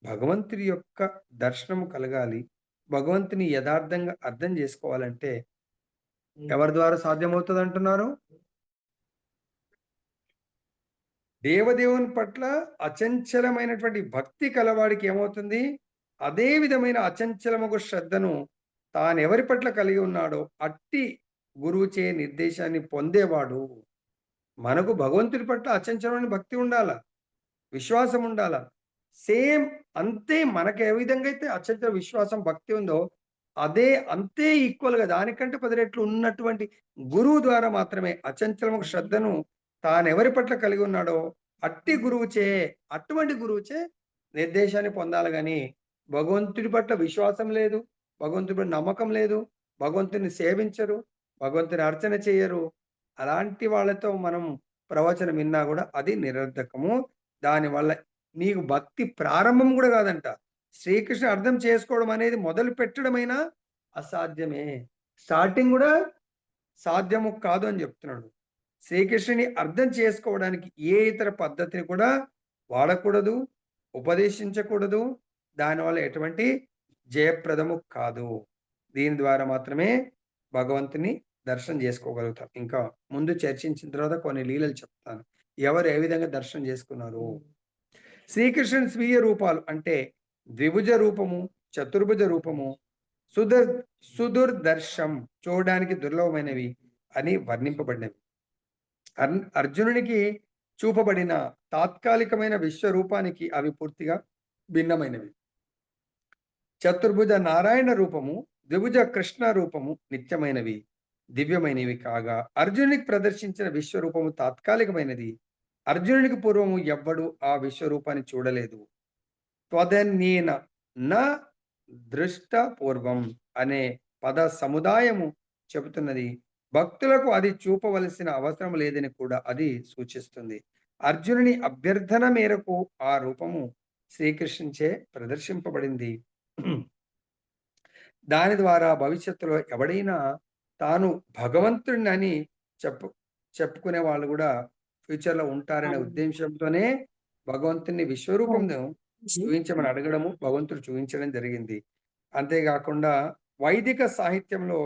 భగవంతుడి యొక్క దర్శనం కలగాలి. భగవంతుని యథార్థంగా అర్థం జేసుకోవాలంటే ఎవరి ద్వారా సాధ్యమవుతుంది అంటున్నారు? దేవదేవుని పట్ల అచంచలమైనటువంటి భక్తి కలవాడికి ఏమవుతుంది? అదే విధమైన అచంచలమగు శ్రద్ధను తానెవరి పట్ల కలిగి ఉన్నాడో అట్టి గురువుచే నిర్దేశాన్ని పొందేవాడు. మనకు భగవంతుడి పట్ల అచంచలమైన భక్తి ఉండాల. విశ్వాసం ఉండాల. సేమ్ అంతే మనకు ఏ విధంగా అయితే అచంచల విశ్వాసం, భక్తి ఉందో అదే అంతే ఈక్వల్‌గా దానికంటే 10 రెట్లు ఉన్నటువంటి గురువు ద్వారా మాత్రమే అచంచలమగు శ్రద్ధను తానెవరి పట్ల కలిగి ఉన్నాడో అట్టి గురువుచే, అటువంటి గురువుచే నిర్దేశాన్ని పొందాలి గాని, భగవంతుడి పట్ల విశ్వాసం లేదు, భగవంతుడి పట్ల నమ్మకం లేదు, భగవంతుడిని సేవించరు, భగవంతుని అర్చన చెయ్యరు. అలాంటి వాళ్ళతో మనం ప్రవచనం విన్నా గూడా అది నిరర్ధకము. దానివల్ల నీకు భక్తి ప్రారంభం గూడా గాదంట. శ్రీకృష్ణ అర్థం చేసుకోవడం అనేది మొదలు పెట్టడమైనా అసాధ్యమే. స్టార్టింగ్ గూడా సాధ్యము కాదు అని జెప్తున్నాడు. శ్రీకృష్ణుని అర్థం చేసుకోవడానికి ఏ ఇతర పద్ధతిని కూడా వాడకూడదు, ఉపదేశించకూడదు. దానివల్ల ఎటువంటి జయప్రదము కాదు. దీని ద్వారా మాత్రమే భగవంతుని దర్శనం జేసుకోగలుగుతాం. ఇంకా ముందు చర్చించిన తర్వాత కొన్ని లీలలు చెప్తాను. ఎవరు ఏ విధంగా దర్శనం జేసుకున్నారు? శ్రీకృష్ణుని స్వీయ రూపాలు అంటే ద్విభుజ రూపము, చతుర్భుజ రూపము, సుదర్ సుదుర్దర్శం చూడడానికి దుర్లభమైనవి అని వర్ణింపబడినవి. అర్జునునికి చూపబడిన తాత్కాలికమైన విశ్వరూపానికి అవి పూర్తిగా భిన్నమైనవి. చతుర్భుజ నారాయణ రూపము, ద్విభుజ కృష్ణ రూపము నిత్యమైనవి, దివ్యమైనవి కాగా అర్జునునికి ప్రదర్శించిన విశ్వరూపము తాత్కాలికమైనది. అర్జునునికి పూర్వము ఎవ్వడు ఆ విశ్వరూపాన్ని చూడలేదు. త్వదన్యేన న దృష్ట పూర్వం అనే పద సముదాయము చెబుతున్నది. భక్తులకు అది చూపవలసిన అవసరం లేదని కూడా అది సూచిస్తుంది. అర్జునుని అభ్యర్థన మేరకు ఆ రూపము శ్రీకృష్ణునిచే ప్రదర్శింపబడింది. దాని ద్వారా భవిష్యత్తులో ఎవడైనా తాను భగవంతుడినని చెప్పుకునే వాళ్ళు కూడా ఫ్యూచర్‌లో ఉంటారనే ఉద్దేశంతోనే భగవంతుని విశ్వరూపంను చూయించమని అడగడము, భగవంతుడు చూయించడం జరిగింది. అంతేగాకుండా వైదిక సాహిత్యంలో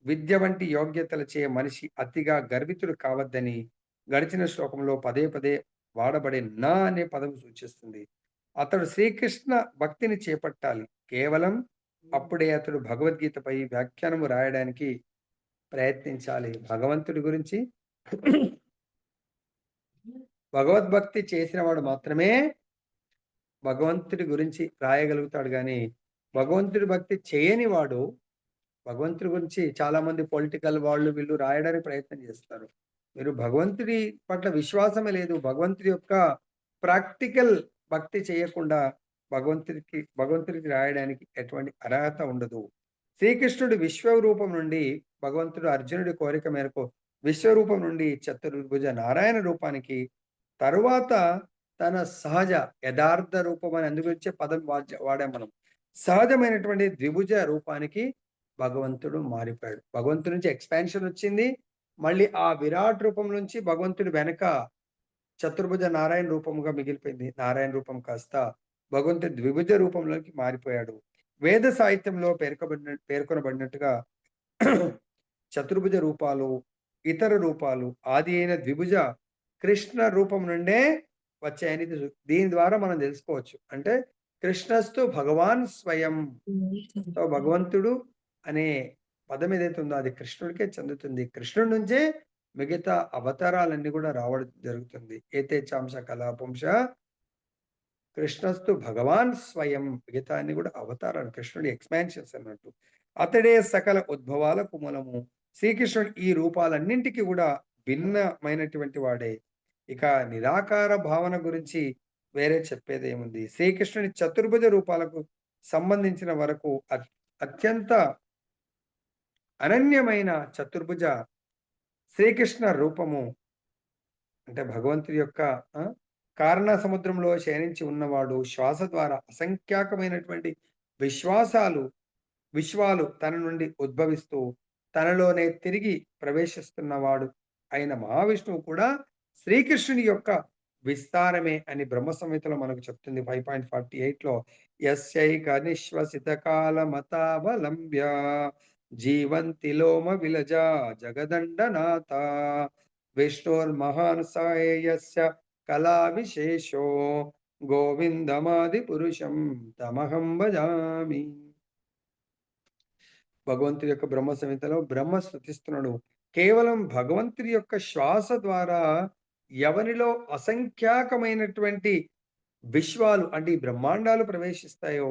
విద్య వంటి యోగ్యతలచే మనిషి అతిగా గర్వితుడు కావద్దని గడిచిన శ్లోకంలో పదే పదే వాడబడే 'నా' అనే పదం సూచిస్తుంది. అతడు శ్రీకృష్ణ భక్తిని చేపట్టాలి. కేవలం అప్పుడే అతడు భగవద్గీతపై వ్యాఖ్యానము రాయడానికి ప్రయత్నించాలి. భగవంతుడి గురించి భగవద్భక్తి చేసిన వాడు మాత్రమే భగవంతుడి గురించి రాయగలుగుతాడు గానీ, భగవంతుడి భక్తి చేయని వాడు భగవంతుడి గురించి చాలామంది పొలిటికల్ వాళ్ళు వీళ్ళు రాయడానికి ప్రయత్నం చేస్తారు. మీరు భగవంతుడి పట్ల విశ్వాసమే లేదు. భగవంతుడి యొక్క ప్రాక్టికల్ భక్తి చేయకుండా భగవంతుడికి రాయడానికి ఎటువంటి అర్హత ఉండదు. శ్రీకృష్ణుడి విశ్వరూపం నుండి భగవంతుడు అర్జునుడి కోరిక మేరకు విశ్వరూపం నుండి చతుర్భుజ నారాయణ రూపానికి తరువాత తన సహజ యథార్థ రూపం అని అందుగురించే పదం వాడాం మనం. సహజమైనటువంటి ద్విభుజ రూపానికి భగవంతుడు మారిపోయాడు. భగవంతుడి నుంచి ఎక్స్‌పాన్షన్ వచ్చింది. మళ్ళీ ఆ విరాట్ రూపం నుంచి భగవంతుడి వెనక చతుర్భుజ నారాయణ రూపముగా మిగిలిపోయింది. నారాయణ రూపం కాస్త భగవంతుడి ద్విభుజ రూపంలోకి మారిపోయాడు. వేద సాహిత్యంలో పేర్కొనబడినట్టుగా చతుర్భుజ రూపాలు, ఇతర రూపాలు ఆది అయిన ద్విభుజ కృష్ణ రూపం నుండే వచ్చాయని దీని ద్వారా మనం తెలుసుకోవచ్చు. అంటే కృష్ణస్తు భగవాన్ స్వయం. సో, భగవంతుడు అనే పదం ఏదైతే ఉందో అది కృష్ణుడికే చెందుతుంది. కృష్ణుడి నుంచే మిగతా అవతారాలన్నీ కూడా రావడం జరుగుతుంది. ఏతే చాంస కళాపుంస కృష్ణస్తు భగవాన్ స్వయం. మిగతా అన్ని కూడా అవతారాలు. కృష్ణుడి ఎక్స్‌పాన్షన్స్ అన్నట్టు. అతడే సకల ఉద్భవాలకు మూలము. శ్రీకృష్ణుడు ఈ రూపాలన్నింటికి కూడా భిన్నమైనటువంటి వాడే. ఇక నిరాకార భావన గురించి వేరే చెప్పేదేముంది? శ్రీకృష్ణుని చతుర్భుజ రూపాలకు సంబంధించిన వరకు అత్యంత అనన్యమైన చతుర్భుజ శ్రీకృష్ణ రూపము అంటే భగవంతుడి యొక్క కారణ సముద్రంలో శయనించి ఉన్నవాడు. శ్వాస ద్వారా అసంఖ్యాకమైనటువంటి విశ్వాలు తన నుండి ఉద్భవిస్తూ తనలోనే తిరిగి ప్రవేశిస్తున్నవాడు అయిన మహావిష్ణువు కూడా శ్రీకృష్ణుని యొక్క విస్తారమే అని బ్రహ్మ సంహితలో మనకు చెప్తుంది 5.48లో యస్యైక నిశ్వసిత కాలమతావలంబ్య జీవంతి లోమ విలజా జగదండనాథ విష్ణోర్మహాన్ సాయేయస్య కళా విశేషో గోవిందమాది పురుషం తమహం భజామి. భగవంతుడి యొక్క బ్రహ్మ సంహితలో బ్రహ్మ స్తుతిస్తున్నాడు. కేవలం భగవంతుడి యొక్క శ్వాస ద్వారా ఎవరిలో అసంఖ్యాకమైనటువంటి విశ్వాలు అంటే ఈ బ్రహ్మాండాలు ప్రవేశిస్తాయో,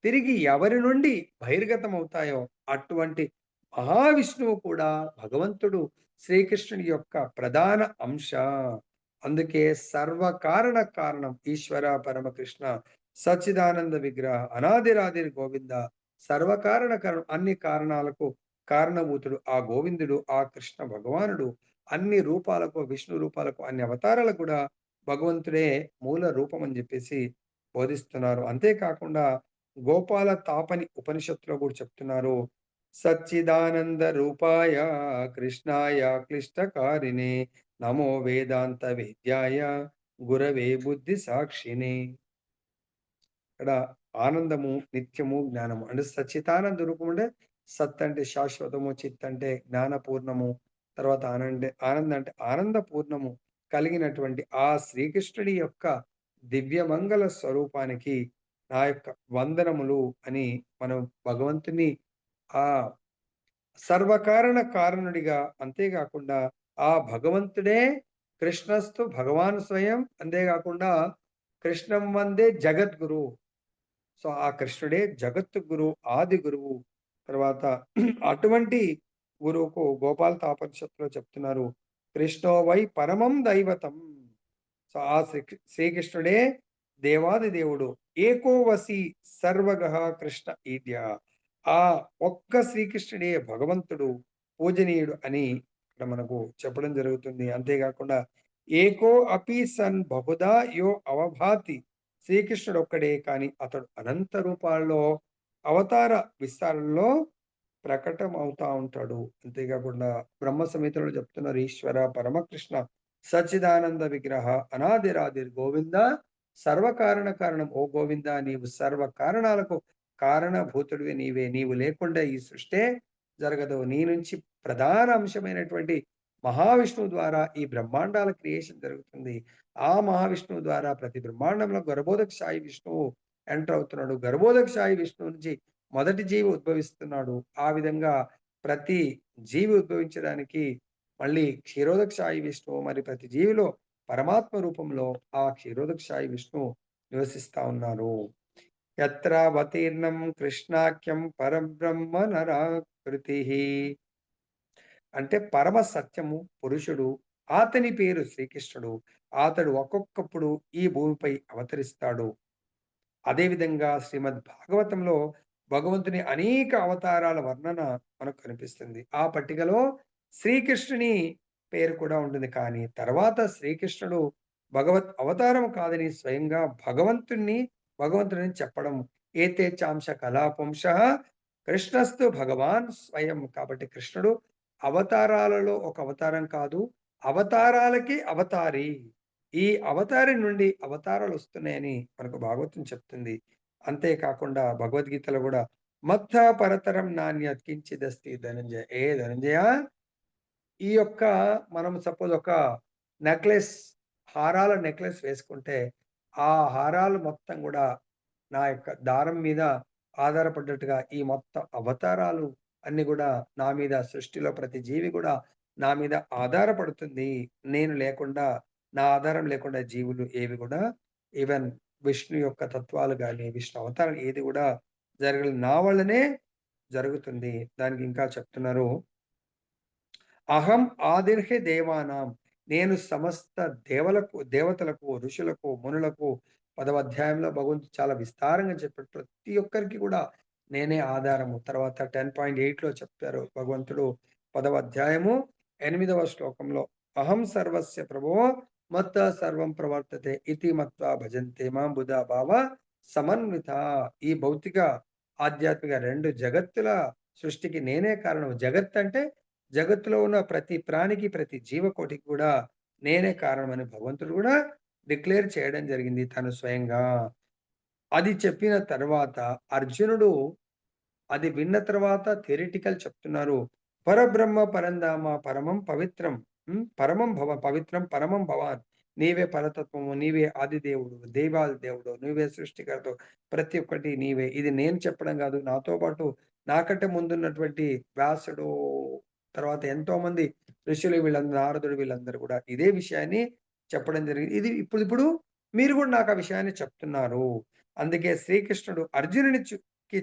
తిరిగి ఎవరి నుండి బహిర్గతమవుతాయో అటువంటి మహావిష్ణువు కూడా భగవంతుడు శ్రీకృష్ణుని యొక్క ప్రధాన అంశ. అందుకే సర్వకారణ కారణం ఈశ్వర పరమకృష్ణ సచ్చిదానంద విగ్రహ అనాదిరాదిర్ గోవింద సర్వకారణ కారణం అన్ని కారణాలకు కారణభూతుడు ఆ గోవిందుడు ఆ కృష్ణ భగవానుడు అన్ని రూపాలకు విష్ణు రూపాలకు అన్ని అవతారాలకు కూడా భగవంతుడే మూల రూపం అని చెప్పేసి బోధిస్తున్నారు. అంతేకాకుండా గోపాల తాపని ఉపనిషత్తులో కూడా చెప్తున్నారు. సచ్చిదానంద రూపాయ కృష్ణాయ క్లిష్టకారిణే నమో వేదాంత వేద్యాయ గురవే బుద్ధి సాక్షినే. ఇక్కడ ఆనందము, నిత్యము, జ్ఞానము అంటే సచ్చితానంద రూపం అంటే సత్ అంటే శాశ్వతము, చిత్ అంటే జ్ఞానపూర్ణము, తర్వాత ఆనంద అంటే ఆనంద పూర్ణము కలిగినటువంటి ఆ శ్రీకృష్ణుడి యొక్క దివ్యమంగళ స్వరూపానికి నా యొక్క వందనములు అని మనం భగవంతుని ఆ సర్వకారణ కారణుడిగా అంతేగాకుండా ఆ భగవంతుడే కృష్ణస్తు భగవాన్ స్వయం అంతేగాకుండా కృష్ణం వందే జగద్గురు. సో, ఆ కృష్ణుడే జగత్తు గురువు, ఆది గురువు. తర్వాత అటువంటి గురువుకు గోపాల తాపనిషత్తులో చెప్తున్నారు. కృష్ణో వై పరమం దైవతం. సో, ఆ శ్రీకృష్ణుడే దేవాది దేవుడు. ఏకో వసి సర్వగః కృష్ణ ఈడ్య. ఆ ఒక్క శ్రీకృష్ణుడే భగవంతుడు, పూజనీయుడు అని ఇక్కడ మనకు చెప్పడం జరుగుతుంది. అంతేకాకుండా ఏకో అపి సన్ బహుదా యో అవభాతి. శ్రీకృష్ణుడు ఒక్కడే కానీ అతడు అనంత రూపాల్లో అవతార విస్తారంలో ప్రకటమవుతా ఉంటాడు. అంతేకాకుండా బ్రహ్మ సంహితలో చెప్తున్నారు ఈశ్వర పరమకృష్ణ సచ్చిదానంద విగ్రహ అనాదిరాదిర్ గోవింద సర్వకారణ కారణం. ఓ గోవింద నీవు సర్వ కారణాలకు కారణభూతుడివి నీవే. నీవు లేకుండా ఈ సృష్టే జరగదు. నీ నుంచి ప్రధాన అంశమైనటువంటి మహావిష్ణువు ద్వారా ఈ బ్రహ్మాండాల క్రియేషన్ జరుగుతుంది. ఆ మహావిష్ణువు ద్వారా ప్రతి బ్రహ్మాండంలో గర్భోదక సాయి విష్ణువు ఎంటర్ అవుతున్నాడు. గర్భోదక సాయి విష్ణువు నుంచి మొదటి జీవి ఉద్భవిస్తున్నాడు. ఆ విధంగా ప్రతి జీవి ఉద్భవించడానికి మళ్ళీ క్షీరోదక సాయి విష్ణువు మరి ప్రతి జీవిలో పరమాత్మ రూపంలో ఆ క్షీరోదక సాయి విష్ణువు నివసిస్తా ఉన్నారు. యత్రావతీర్ణం కృష్ణాఖ్యం పరబ్రహ్మ నరాకృతి. అంటే పరమ సత్యము పురుషుడు. అతని పేరు శ్రీకృష్ణుడు. అతడు ఒక్కొక్కప్పుడు ఈ భూమిపై అవతరిస్తాడు. అదేవిధంగా శ్రీమద్ భాగవతంలో భగవంతుని అనేక అవతారాల వర్ణన మనకు కనిపిస్తుంది. ఆ పట్టికలో శ్రీకృష్ణుని పేరు కూడా ఉంటుంది. కానీ తర్వాత శ్రీకృష్ణుడు భగవత్ అవతారం కాదని స్వయంగా భగవంతుడిని చెప్పడం. ఏతే చాంశ కళాపుంసః కృష్ణస్తు భగవాన్ స్వయం. కాబట్టి కృష్ణుడు అవతారాలలో ఒక అవతారం కాదు. అవతారాలకి అవతారి. ఈ అవతారి నుండి అవతారాలొస్తున్నాయని మనకు భాగవతం చెప్తుంది. అంతే కాకుండా భగవద్గీతలో గూడా మత్తా పరతరం నాన్యత్ కించిదస్తి ధనంజయ. ఏ ధనంజయ ఈ యొక్క మనం సపోజ్ ఒక నెక్లెస్ హారాల నెక్లెస్ వేసుకుంటే, ఆ హారాలు మొత్తం గూడా నా యొక్క దారం మీద ఆధారపడ్డట్టుగా ఈ మొత్తం అవతారాలు అన్నీ గూడా నా మీద సృష్టిలో ప్రతి జీవి గూడా నా మీద ఆధారపడుతుంది. నేను లేకుండా నా ఆధారం లేకుండా జీవులు ఏవి గూడా ఈవెన్ విష్ణు యొక్క తత్వాలు గాని, విష్ణు అవతారం ఏది గూడా జరగలేదు. నా వల్లనే జరుగుతుంది. దానికి ఇంకా చెప్తున్నారు. అహం ఆదిర్హి దేవానాం. నేను సమస్త దేవతలకు, ఋషులకు, మునులకు 10వ అధ్యాయంలో భగవంతుడు చాలా విస్తారంగా చెప్పాడు. ప్రతి ఒక్కరికి కూడా నేనే ఆధారము. తర్వాత 10.8లో చెప్పారు భగవంతుడు 10వ అధ్యాయము 8వ శ్లోకంలో అహం సర్వస్య ప్రభువో మత్తా సర్వం ప్రవర్తతే ఇతి మత్వా భజంతే మాం బుధా భావ సమన్విత. ఈ భౌతిక, ఆధ్యాత్మిక 2 జగత్తుల సృష్టికి నేనే కారణం. జగత్ అంటే జగత్తులో ఉన్న ప్రతి ప్రాణికి, ప్రతి జీవకోటికి కూడా నేనే కారణమని భగవంతుడు గూడా డిక్లేర్ చేయడం జరిగింది తను స్వయంగా. అది చెప్పిన తర్వాత అర్జునుడు అది విన్న తర్వాత థియరిటికల్ చెప్తున్నారు. పరబ్రహ్మ పరంధామ పరమం పవిత్రం. పరమం భవ పవిత్రం పరమం భవాన్. నీవే పరతత్వము, నీవే ఆదిదేవుడు, దేవాది దేవుడు, నువ్వే సృష్టికర్తవు. ప్రతి ఒక్కటి నీవే. ఇది నేను చెప్పడం గాదు. నాతో పాటు నాకంటే ముందున్నటువంటి వ్యాసుడు, తర్వాత ఎంతోమంది ఋషులు వీళ్ళందరూ, నారదుడు వీళ్ళందరూ గూడా ఇదే విషయాన్ని చెప్పడం జరిగింది. ఇది ఇప్పుడిప్పుడు మీరు గూడా నాకు ఆ విషయాన్ని చెప్తున్నారు. అందుకే శ్రీకృష్ణుడు అర్జునునికి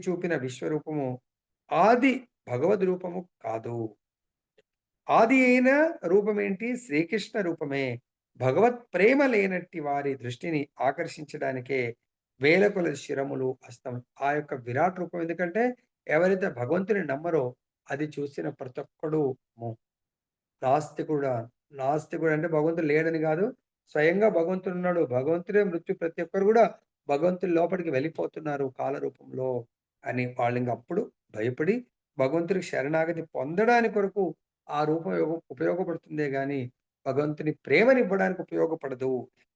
చూపిన విశ్వరూపము ఆది భగవద్ రూపము కాదు. ఆది అయిన రూపమేంటి? శ్రీకృష్ణ రూపమే. భగవత్ ప్రేమ లేనట్టి వారి దృష్టిని ఆకర్షించడానికే వేల కొలది శిరములు, హస్తం ఆ యొక్క విరాట్ రూపం. ఎందుకంటే ఎవరైతే భగవంతుని నమ్మరో అది చూసిన ప్రతి ఒక్కడు మో నాస్తికుడా, నాస్తికుడు అంటే భగవంతుడు లేడని గాదు. స్వయంగా భగవంతుడున్నాడు. భగవంతుడే మృత్యు ప్రతి ఒక్కరు గూడా భగవంతుని లోపలికి వెళ్ళిపోతున్నారు కాల రూపంలో అని వాళ్ళింగప్పుడు భయపడి భగవంతుడికి శరణాగతి పొందడానికి కొరకు ఆ రూపం ఉపయోగపడుతుందే గాని, భగవంతుని ప్రేమనివ్వడానికి ఉపయోగపడదు.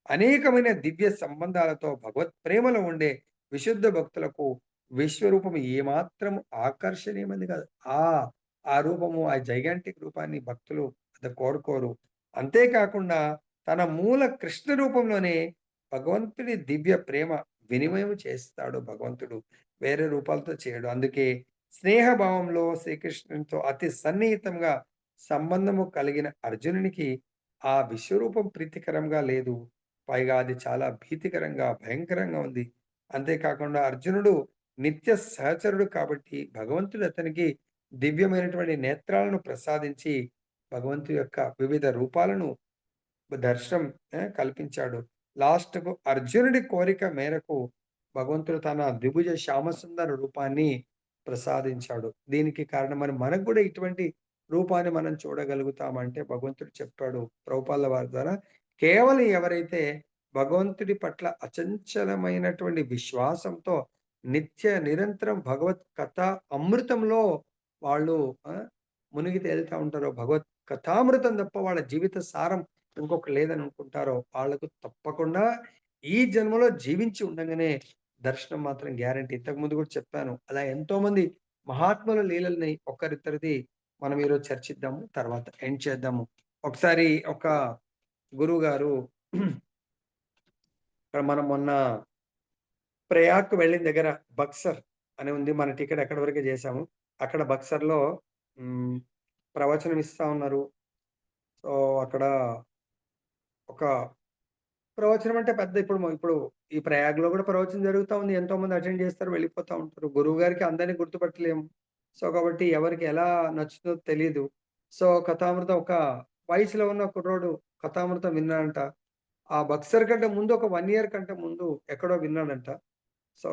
అనేకమైన దివ్య సంబంధాలతో భగవత్ ప్రేమలో ఉండే విశుద్ధ భక్తులకు విశ్వరూపం ఏమాత్రం ఆకర్షణీయమైనది కాదు. ఆ! ఆ రూపము, ఆ జైగాంటిక్ రూపాన్ని భక్తులు కోరుకోరు. అంతేకాకుండా తన మూల కృష్ణ రూపంలోనే భగవంతుడి దివ్య ప్రేమ వినిమయం చేస్తాడు భగవంతుడు. వేరే రూపాలతో చేయడు. అందుకే స్నేహభావంలో శ్రీకృష్ణునితో అతి సన్నిహితంగా సంబంధము కలిగిన అర్జునునికి ఆ విశ్వరూపం ప్రీతికరంగా లేదు. పైగా అది చాలా భీతికరంగా, భయంకరంగా ఉంది. అంతేకాకుండా అర్జునుడు నిత్య సహచరుడు కాబట్టి భగవంతుడు అతనికి దివ్యమైనటువంటి నేత్రాలను ప్రసాదించి భగవంతుడి యొక్క వివిధ రూపాలను దర్శనం కల్పించాడు. లాస్ట్‌కు అర్జునుడి కోరిక మేరకు భగవంతుడు తన ద్విభుజ శ్యామసుందర రూపాన్ని ప్రసాదించాడు. దీనికి కారణం మరి మనకు గూడా ఇటువంటి రూపాన్ని మనం చూడగలుగుతామంటే భగవంతుడు చెప్పాడు ప్రభుపాదుల వారి ద్వారా. కేవలం ఎవరైతే భగవంతుడి పట్ల అచంచలమైనటువంటి విశ్వాసంతో నిత్య నిరంతరం భగవత్ కథ అమృతంలో వాళ్ళు ఆ! మునిగి తేలుతా ఉంటారో, భగవత్ కథామృతం తప్ప వాళ్ళ జీవిత సారం ఇంకొకటి లేదని అనుకుంటారో, వాళ్ళకు తప్పకుండా ఈ జన్మలో జీవించి ఉండంగానే దర్శనం మాత్రం గ్యారంటీ. ఇంతకుముందు కూడా చెప్పాను. అలా ఎంతోమంది మహాత్ముల లీలల్ని ఒకరిద్దరిది మనం ఈరోజు చర్చిద్దాము. తర్వాత ఎండ్ చేద్దాము. ఒకసారి ఒక గురువుగారు మనం మొన్న ప్రయాగ్‌కి వెళ్ళిన దగ్గర బక్సర్ అని ఉంది. మన టికెట్ ఎక్కడి వరకే చేశాము. అక్కడ బక్సర్‌లో హ్మ్. ప్రవచనం ఇస్తా ఉన్నారు. సో, అక్కడ ఒక ప్రవచనం అంటే పెద్ద ఇప్పుడు ఈ ప్రయాగ్‌లో గూడా ప్రవచనం జరుగుతా ఉంది. ఎంతోమంది అటెండ్ చేస్తారు, వెళ్ళిపోతా ఉంటారు. గురువుగారికి అందరిని గుర్తుపట్టలేము. సో, కాబట్టి ఎవరికి ఎలా నచ్చుతుందో తెలీదు. సో, కథామృతం ఒక వయసులో ఉన్న కుర్రోడు కథామృతం విన్నాడంట. ఆ బక్సర్ కంటే ముందు ఒక 1 ఇయర్ కంటే ముందు ఎక్కడో విన్నాడంట. సో,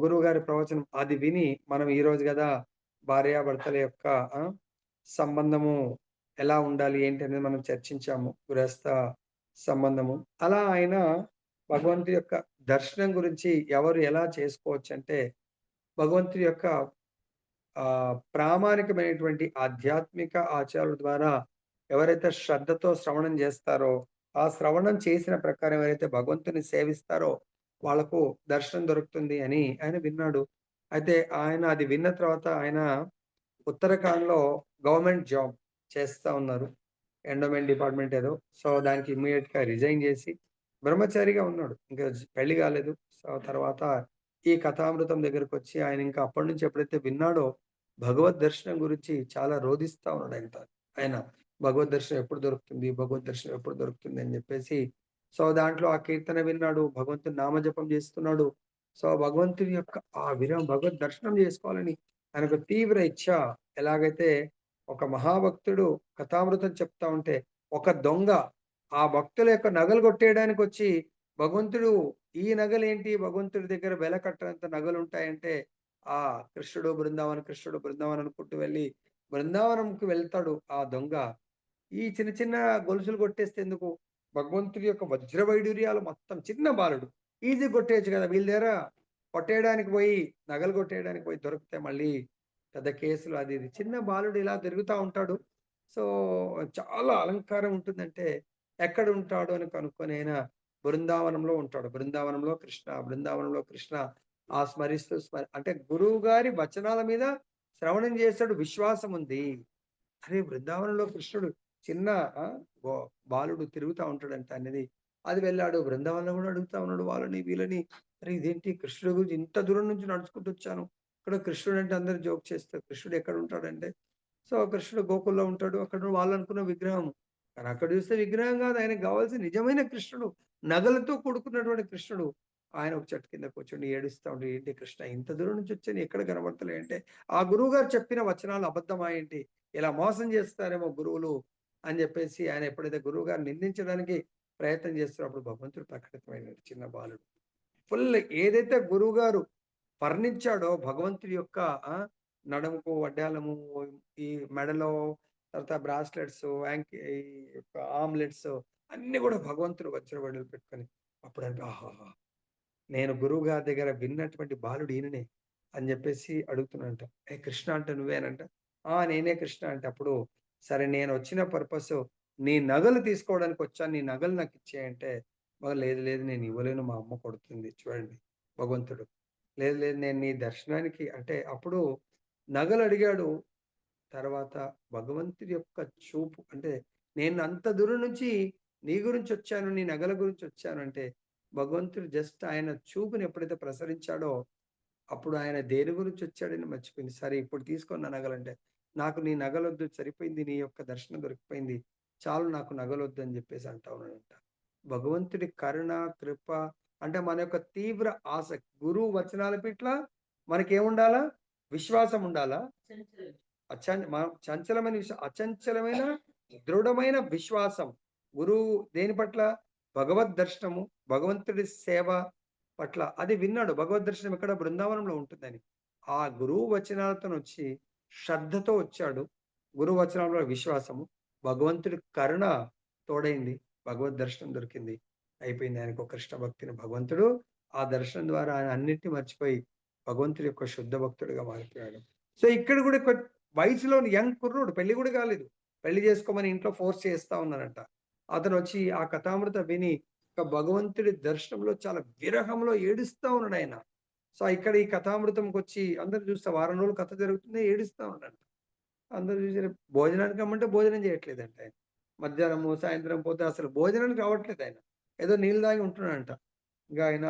గురువుగారి ప్రవచనం అది విని మనం ఈరోజు గదా! భార్యాభర్తల యొక్క ఆ! సంబంధము ఎలా ఉండాలి? ఏంటి అనేది మనం చర్చించాము. గృహస్థ సంబంధము. అలా ఆయన భగవంతుడి యొక్క దర్శనం గురించి ఎవరు ఎలా చేసుకోవచ్చంటే, భగవంతుడి యొక్క ప్రామాణికమైనటువంటి ఆధ్యాత్మిక ఆచారాల ద్వారా ఎవరైతే శ్రద్ధతో శ్రవణం జేస్తారో, ఆ శ్రవణం చేసిన ప్రకారం ఎవరైతే భగవంతుని సేవిస్తారో, వాళ్ళకు దర్శనం దొరుకుతుంది అని ఆయన విన్నాడు. అయితే ఆయన అది విన్న తర్వాత ఆయన ఉత్తరాఖండ్‌లో గవర్నమెంట్ జాబ్ చేస్తా ఉన్నారు. ఎండోమెంట్ డిపార్ట్‌మెంట్ ఏదో. సో, దానికి ఇమ్మీడియేట్‌గా రిజైన్ జేసి బ్రహ్మచారిగా ఉన్నాడు. ఇంకా పెళ్లి గాలేదు. సో, తర్వాత ఈ కథామృతం దగ్గరకొచ్చి ఆయన ఇంకా అప్పటినుంచి ఎప్పుడైతే విన్నాడో, భగవద్ దర్శనం గురించి చాలా రోదిస్తా ఉన్నాడాయన. ఆయన భగవద్ దర్శనం ఎప్పుడు దొరుకుతుంది? భగవద్ దర్శనం ఎప్పుడు దొరుకుతుంది? అని జెప్పేసి సో, దాంట్లో ఆ కీర్తన విన్నాడు. భగవంతుని నామజపం జేస్తున్నాడు. సో, భగవంతుని యొక్క ఆ భగవద్ దర్శనం జేసుకోవాలని ఆయనకు తీవ్ర ఇచ్చ. ఎలాగైతే ఒక మహాభక్తుడు కథామృతం చెప్తా ఉంటే, ఒక దొంగ ఆ భక్తుల యొక్క నగలు కొట్టేయడానికొచ్చి, భగవంతుడు ఈ నగలేంటి భగవంతుడి దగ్గర వెల కట్టనంత నగలుంటాయంటే, ఆ కృష్ణుడు బృందావన్ అనుకుంటూ వెళ్లి, బృందావనంకి వెళ్తాడు ఆ దొంగ. ఈ చిన్న చిన్న గొలుసులు కొట్టేస్తే ఎందుకు? భగవంతుడి యొక్క వజ్ర వైడూర్యాలు మొత్తం చిన్న బాలుడు. ఈజీగా కొట్టేయొచ్చు గదా! వీళ్ళ దగ్గర కొట్టేయడానికి పోయి, నగలు కొట్టేయడానికి పోయి దొరికితే మళ్ళీ పెద్ద కేసులు అది ఇది. చిన్న బాలుడు ఇలా తిరుగుతా ఉంటాడు. సో, చాలా అలంకారం ఉంటుందంటే, ఎక్కడుంటాడు అని కనుక్కొని ఆయన బృందావనంలో ఉంటాడు. బృందావనంలో కృష్ణ, బృందావనంలో కృష్ణ ఆ స్మరిస్తూ అంటే గురువుగారి వచనాల మీద శ్రవణం చేసాడు. విశ్వాసం ఉంది. అరే! బృందావనంలో కృష్ణుడు చిన్న ఆ! బా బాలుడు తిరుగుతా ఉంటాడంట అనేది. అది వెళ్ళాడు. బృందావనంలో గూడా అడుగుతా ఉన్నాడు వాళ్ళని, వీళ్ళని. అరే! ఇదేంటి కృష్ణుడి గురించి ఇంత దూరం నుంచి నడుచుకుంటూ వచ్చాను. ఇక్కడ కృష్ణుడంటే అందరూ జోక్ చేస్తారు. కృష్ణుడు ఎక్కడుంటాడంటే, సో, కృష్ణుడు గోకుల్‌లో ఉంటాడు. అక్కడ వాళ్ళనుకున్న విగ్రహం. కానీ అక్కడ చూస్తే విగ్రహం గాదు. ఆయనకు గావాల్సిన నిజమైన కృష్ణుడు. నగలతో కూడుకున్నటువంటి కృష్ణుడు. ఆయన ఒక చెట్టు కింద కూర్చొని ఏడుస్తా ఉంటే, "ఏంటి కృష్ణ ఇంత దూరం నుంచి వచ్చాను ఎక్కడ కనబడతలే" అంటే, ఆ గురువుగారు చెప్పిన వచనాలు అబద్ధమా ఏంటి? ఇలా మోసం చేస్తారేమో గురువులు అని జెప్పేసి ఆయన ఎప్పుడైతే గురువుగారిని నిందించడానికి ప్రయత్నం చేస్తున్నప్పుడు భగవంతుడు ప్రకటితమైనాడు చిన్న బాలుడు. ఫుల్ ఏదైతే గురువుగారు వర్ణించాడో భగవంతుడి యొక్క ఆ! నడుముకు వడ్డాలము, ఈ మెడలో తర్వాత బ్రాస్లెట్స్, ఈ యొక్క ఆర్మ్‌లెట్స్ అన్నీ గూడా భగవంతుడు వజ్ర వడులు పెట్టుకొని అప్పుడంటే ఆహాహా! నేను గురువుగారి దగ్గర విన్నటువంటి బాలుడు ఈయననే అని జెప్పేసి అడుగుతున్నాడంట. "ఏ కృష్ణ అంటే నువ్వేనంట?" "ఆ! నేనే కృష్ణ" అంటే అప్పుడు సరే నేనొచ్చిన పర్పసు నీ నగలు తీసుకోవడానికొచ్చాను. నీ నగలు నాకిచ్చేయి అంటే, లేదు లేదు నేను ఇవ్వలేను మా అమ్మ కొడుతుంది. చూడండి భగవంతుడు. లేదు లేదు నేను నీ దర్శనానికి అంటే అప్పుడు నగలడిగాడు. తర్వాత భగవంతుడి యొక్క చూపు అంటే నేను అంత దూరం నుంచి నీ గురించొచ్చాను, నీ నగల గురించొచ్చాను అంటే భగవంతుడు జస్ట్ ఆయన చూపుని ఎప్పుడైతే ప్రసరించాడో అప్పుడు ఆయన దేని గురించొచ్చాడని మర్చిపోయింది. సరే ఇప్పుడు తీసుకో నా నగలంటే, నాకు నీ నగలొద్దు సరిపోయింది. నీ యొక్క దర్శనం దొరికిపోయింది. చాలు నాకు నగలొద్దు అని జెప్పేసి అంటా ఉన్నాడంట. భగవంతుడి కరుణ, కృప అంటే మన యొక్క తీవ్ర ఆసక్తి. గురువు వచనాల పట్ల మనకేముండాలా? విశ్వాసం ఉండాలా? చంచలమైన అచంచలమైన దృఢమైన విశ్వాసం. గురువు దేని పట్ల? భగవద్ దర్శనము, భగవంతుడి సేవ పట్ల అది విన్నాడు. భగవద్ దర్శనం ఎక్కడ? బృందావనంలో ఉంటుందని. ఆ గురువు వచనాలతోనొచ్చి శ్రద్ధతో వచ్చాడు. గురువు వచనంలో విశ్వాసము, భగవంతుడి కరుణ తోడైంది. భగవద్ దర్శనం దొరికింది. అయిపోయింది. ఆయనకు కృష్ణ భక్తిని భగవంతుడు ఆ దర్శనం ద్వారా ఆయన అన్నిటిని మర్చిపోయి భగవంతుడి యొక్క శుద్ధ భక్తుడిగా మారిపోయాడు. సో, ఇక్కడ గూడా వయసులోని యంగ్ కుర్రోడు పెళ్లి గూడా కాలేదు. పెళ్లి చేసుకోమని ఇంట్లో ఫోర్స్ చేస్తా ఉన్నారంట. అతనొచ్చి ఆ కథామృతం విని భగవంతుడి దర్శనంలో చాలా విరహంలో ఏడుస్తా ఉన్నాడాయన. సో, ఇక్కడ ఈ కథామృతంకొచ్చి అందరూ చూస్తే వారం రోజులు కథ జరుగుతుంది ఏడుస్తా ఉన్నాడంట. అందరూ చూసి భోజనానికి రమ్మంటే భోజనం చేయట్లేదంట ఆయన. మధ్యాహ్నము, సాయంత్రం పోతే అసలు భోజనానికి రావట్లేదాయన. ఏదో నీళ్ళు తాగి ఉంటున్నాడంట. ఇంక ఆయన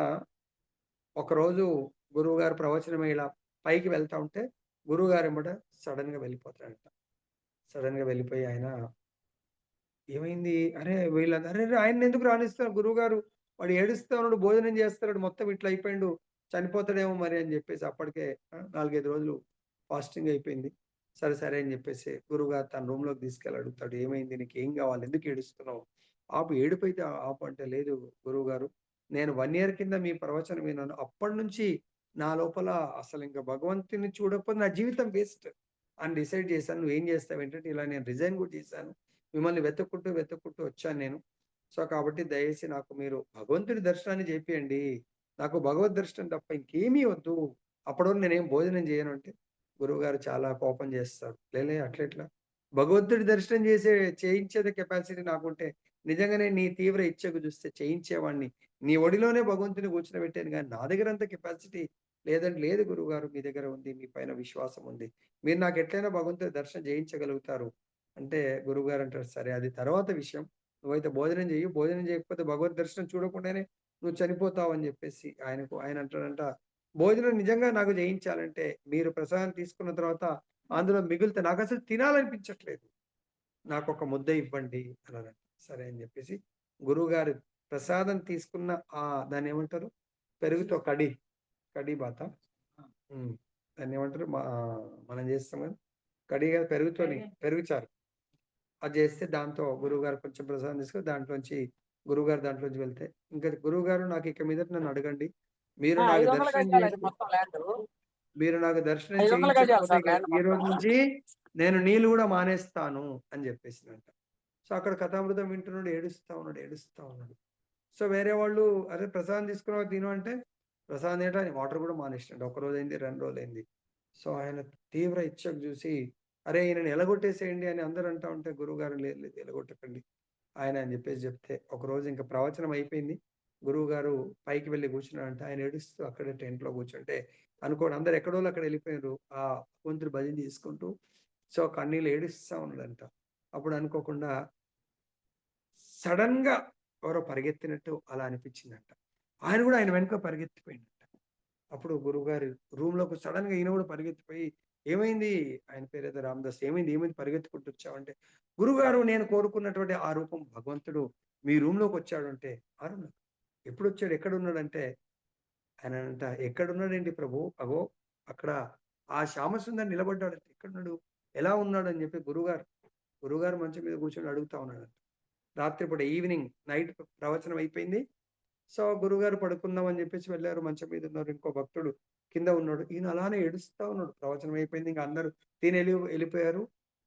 ఒకరోజు గురువుగారు ప్రవచనం ఇలా పైకి వెళ్తా ఉంటే గురువుగారు ఎమ్మట సడెన్‌గా వెళ్ళిపోతాడంట. సడెన్‌గా వెళ్ళిపోయి ఆయన ఏమైంది? అరే! వీళ్ళందరూ అరెరే! ఆయన్నెందుకు రానిస్తున్నారు గురువుగారు? వాడు ఏడుస్తా ఉన్నాడు, భోజనం చేస్తలేడు, మొత్తం ఇట్లా అయిపోయిండు. చనిపోతాడేమో మరి అని జెప్పేసి అప్పటికే 4, 5 రోజులు ఫాస్టింగ్ అయిపోయింది. సరే, సరే అని జెప్పేసి గురువుగారు తన రూమ్‌లోకి తీసుకెళ్ళి అడుగుతాడు. "ఏమైంది? నీకేం గావాలి? ఎందుకు ఏడుస్తున్నావు? ఆపు ఏడుపైతే ఆపు" అంటే, "లేదు గురువుగారు. నేను 1 ఇయర్ కింద మీ ప్రవచనం విన్నాను. అప్పటినుంచి నా లోపల అసలింక భగవంతుడిని చూడకపోతే నా జీవితం వేస్ట్ అని డిసైడ్ చేశాను. నువ్వేం చేస్తావేంటంటే ఇలా నేను రిజైన్ గూడా చేశాను. మిమ్మల్ని వెతుక్కుంటూ, వెతుక్కుంటూ వచ్చాను నేను. సో, కాబట్టి దయచేసి నాకు మీరు భగవంతుడి దర్శనాన్ని చేపియండి. నాకు భగవద్ దర్శనం తప్ప ఇంకేమీ వద్దు. అప్పటి వరకు నేనేం భోజనం చేయను" అంటే గురువుగారు చాలా కోపం చేస్తారు. "లేలే అట్లెట్లా? భగవంతుడి దర్శనం చేయించేది కెపాసిటీ నాకుంటే నిజంగానే నీ తీవ్ర ఇచ్చకు చూస్తే చేయించేవాడిని. నీ ఒడిలోనే భగవంతుడిని కూర్చోబెట్టాను గానీ నా దగ్గర అంత కెపాసిటీ లేదంటే" "లేదు గురువుగారు మీ దగ్గర ఉంది. మీ పైన విశ్వాసం ఉంది. మీరు నాకు ఎట్లైనా భగవంతుడి దర్శనం చేయించగలుగుతారు." అంటే గురువుగారంటారు, "సరే అది తర్వాత విషయం. నువ్వైతే భోజనం చెయ్యి. భోజనం చేయకపోతే భగవద్ దర్శనం చూడకుండానే నువ్వు చనిపోతావు" అని చెప్పేసి ఆయన అంటాడంట, "భోజనం నిజంగా నాకు చేయించాలంటే మీరు ప్రసాదం తీసుకున్న తర్వాత అందులో మిగిలితే నాకసలు తినాలనిపించట్లేదు. నాకొక ముద్ద ఇవ్వండి" అన్నారంట. సరే అని చెప్పేసి గురువుగారు ప్రసాదం తీసుకున్న దాన్నేమంటారు? పెరుగుతో కడీ బాతా? హ్మ్. దాన్నేమంటారు? మనం చేస్తాం కదా! కడీ కాదు పెరుగు చారు. అది జేస్తే దాంతో గురువుగారు కొంచెం ప్రసాదం తీసుకొని దాంట్లోంచి గురువుగారు దాంట్లోంచి వెళ్తే, ఇంక గురువుగారు నాకిక మీదట నన్నడగండి. మీరు ఆ! నాకు 500 దర్శనం గజాలండి చేసి మొత్తం ల్యాండు. మీరు నాకు దర్శనం 500 గజాలు చేయించకపోతే సార్ ఇక ల్యాండ్ ఈ మొత్తం. రోజు నుంచి నేను నీళ్ళు గూడా మానేస్తాను అని జెప్పేసిందంట. సో, అక్కడ కథామృతం వింటున్నాడు. ఏడుస్తా ఉన్నాడు, ఏడుస్తా ఉన్నాడు. సో, వేరే వాళ్ళు "అరే! ప్రసాదం తీసుకున్నావా తిను" అంటే, ప్రసాదం తినడానికి వాటర్ గూడా మానేసిండు. ఒక రోజయింది, 2 రోజులయింది. సో, ఆయన తీవ్ర ఇచ్చకు జూసి, "అరే! ఈయనని ఎలగొట్టేసేయండి" అని అందరూ అంటా ఉంటే గురువుగారు "లేదు, లేదు ఎలగొట్టకండి" ఆయన అని జెప్పేసి జెప్తే, ఒకరోజు ఇంక ప్రవచనం అయిపోయింది. గురువుగారు పైకి వెళ్లి కూర్చున్నాడంట. ఆయన ఏడుస్తూ అక్కడే టెంట్‌లో కూర్చుంటే అనుకోని అందరూ ఎక్కడోళ్ళు అక్కడ ఎళ్ళిపోయారు. ఆ భగవంతుడి భజన చేసుకుంటూ. సో, కన్నీళ్లు ఏడుస్తా ఉన్నాడంట. అప్పుడు అనుకోకుండా సడెన్‌గా ఎవరో పరిగెత్తినట్టు అలా అనిపించిందంట. ఆయన గూడా ఆయన వెనక పరిగెత్తిపోయిండంట. అప్పుడు గురువుగారు రూమ్‌లోకి సడెన్‌గా ఈయన గూడా పరిగెత్తిపోయి, "ఏమైంది?" ఆయన పేరేదో రామదాస్. "ఏమైంది? ఏమైంది పరిగెత్తుకుంటూ వచ్చావంటే?" "గురువుగారు నేను కోరుకున్నటువంటి ఆ రూపం భగవంతుడు మీ రూమ్‌లోకొచ్చాడంటే." "ఆ రూమ్‌లో ఎప్పుడొచ్చాడు? ఎక్కడున్నాడంటే?" ఆయనంట, "ఎక్కడున్నాడేంటి ప్రభు? అగో అక్కడ ఆ శ్యామసుందర్ నిలబడ్డాడంట. ఎక్కడున్నాడు? ఎలా ఉన్నాడు?" అని చెప్పి గురువుగారు మంచం మీద కూర్చొని అడుగుతా ఉన్నాడంట. రాత్రిపూట ఈవినింగ్ నైట్ ప్రవచనం అయిపోయింది. సో, గురువుగారు పడుకుందాం అని జెప్పేసి వెళ్లారు. మంచం మీద ఉన్నారు. ఇంకో భక్తుడు కింద ఉన్నాడు. ఈయన అలానే ఏడుస్తా ఉన్నాడు. ప్రవచనం అయిపోయింది. ఇంక అందరూ ఎళ్ళిపోయారు.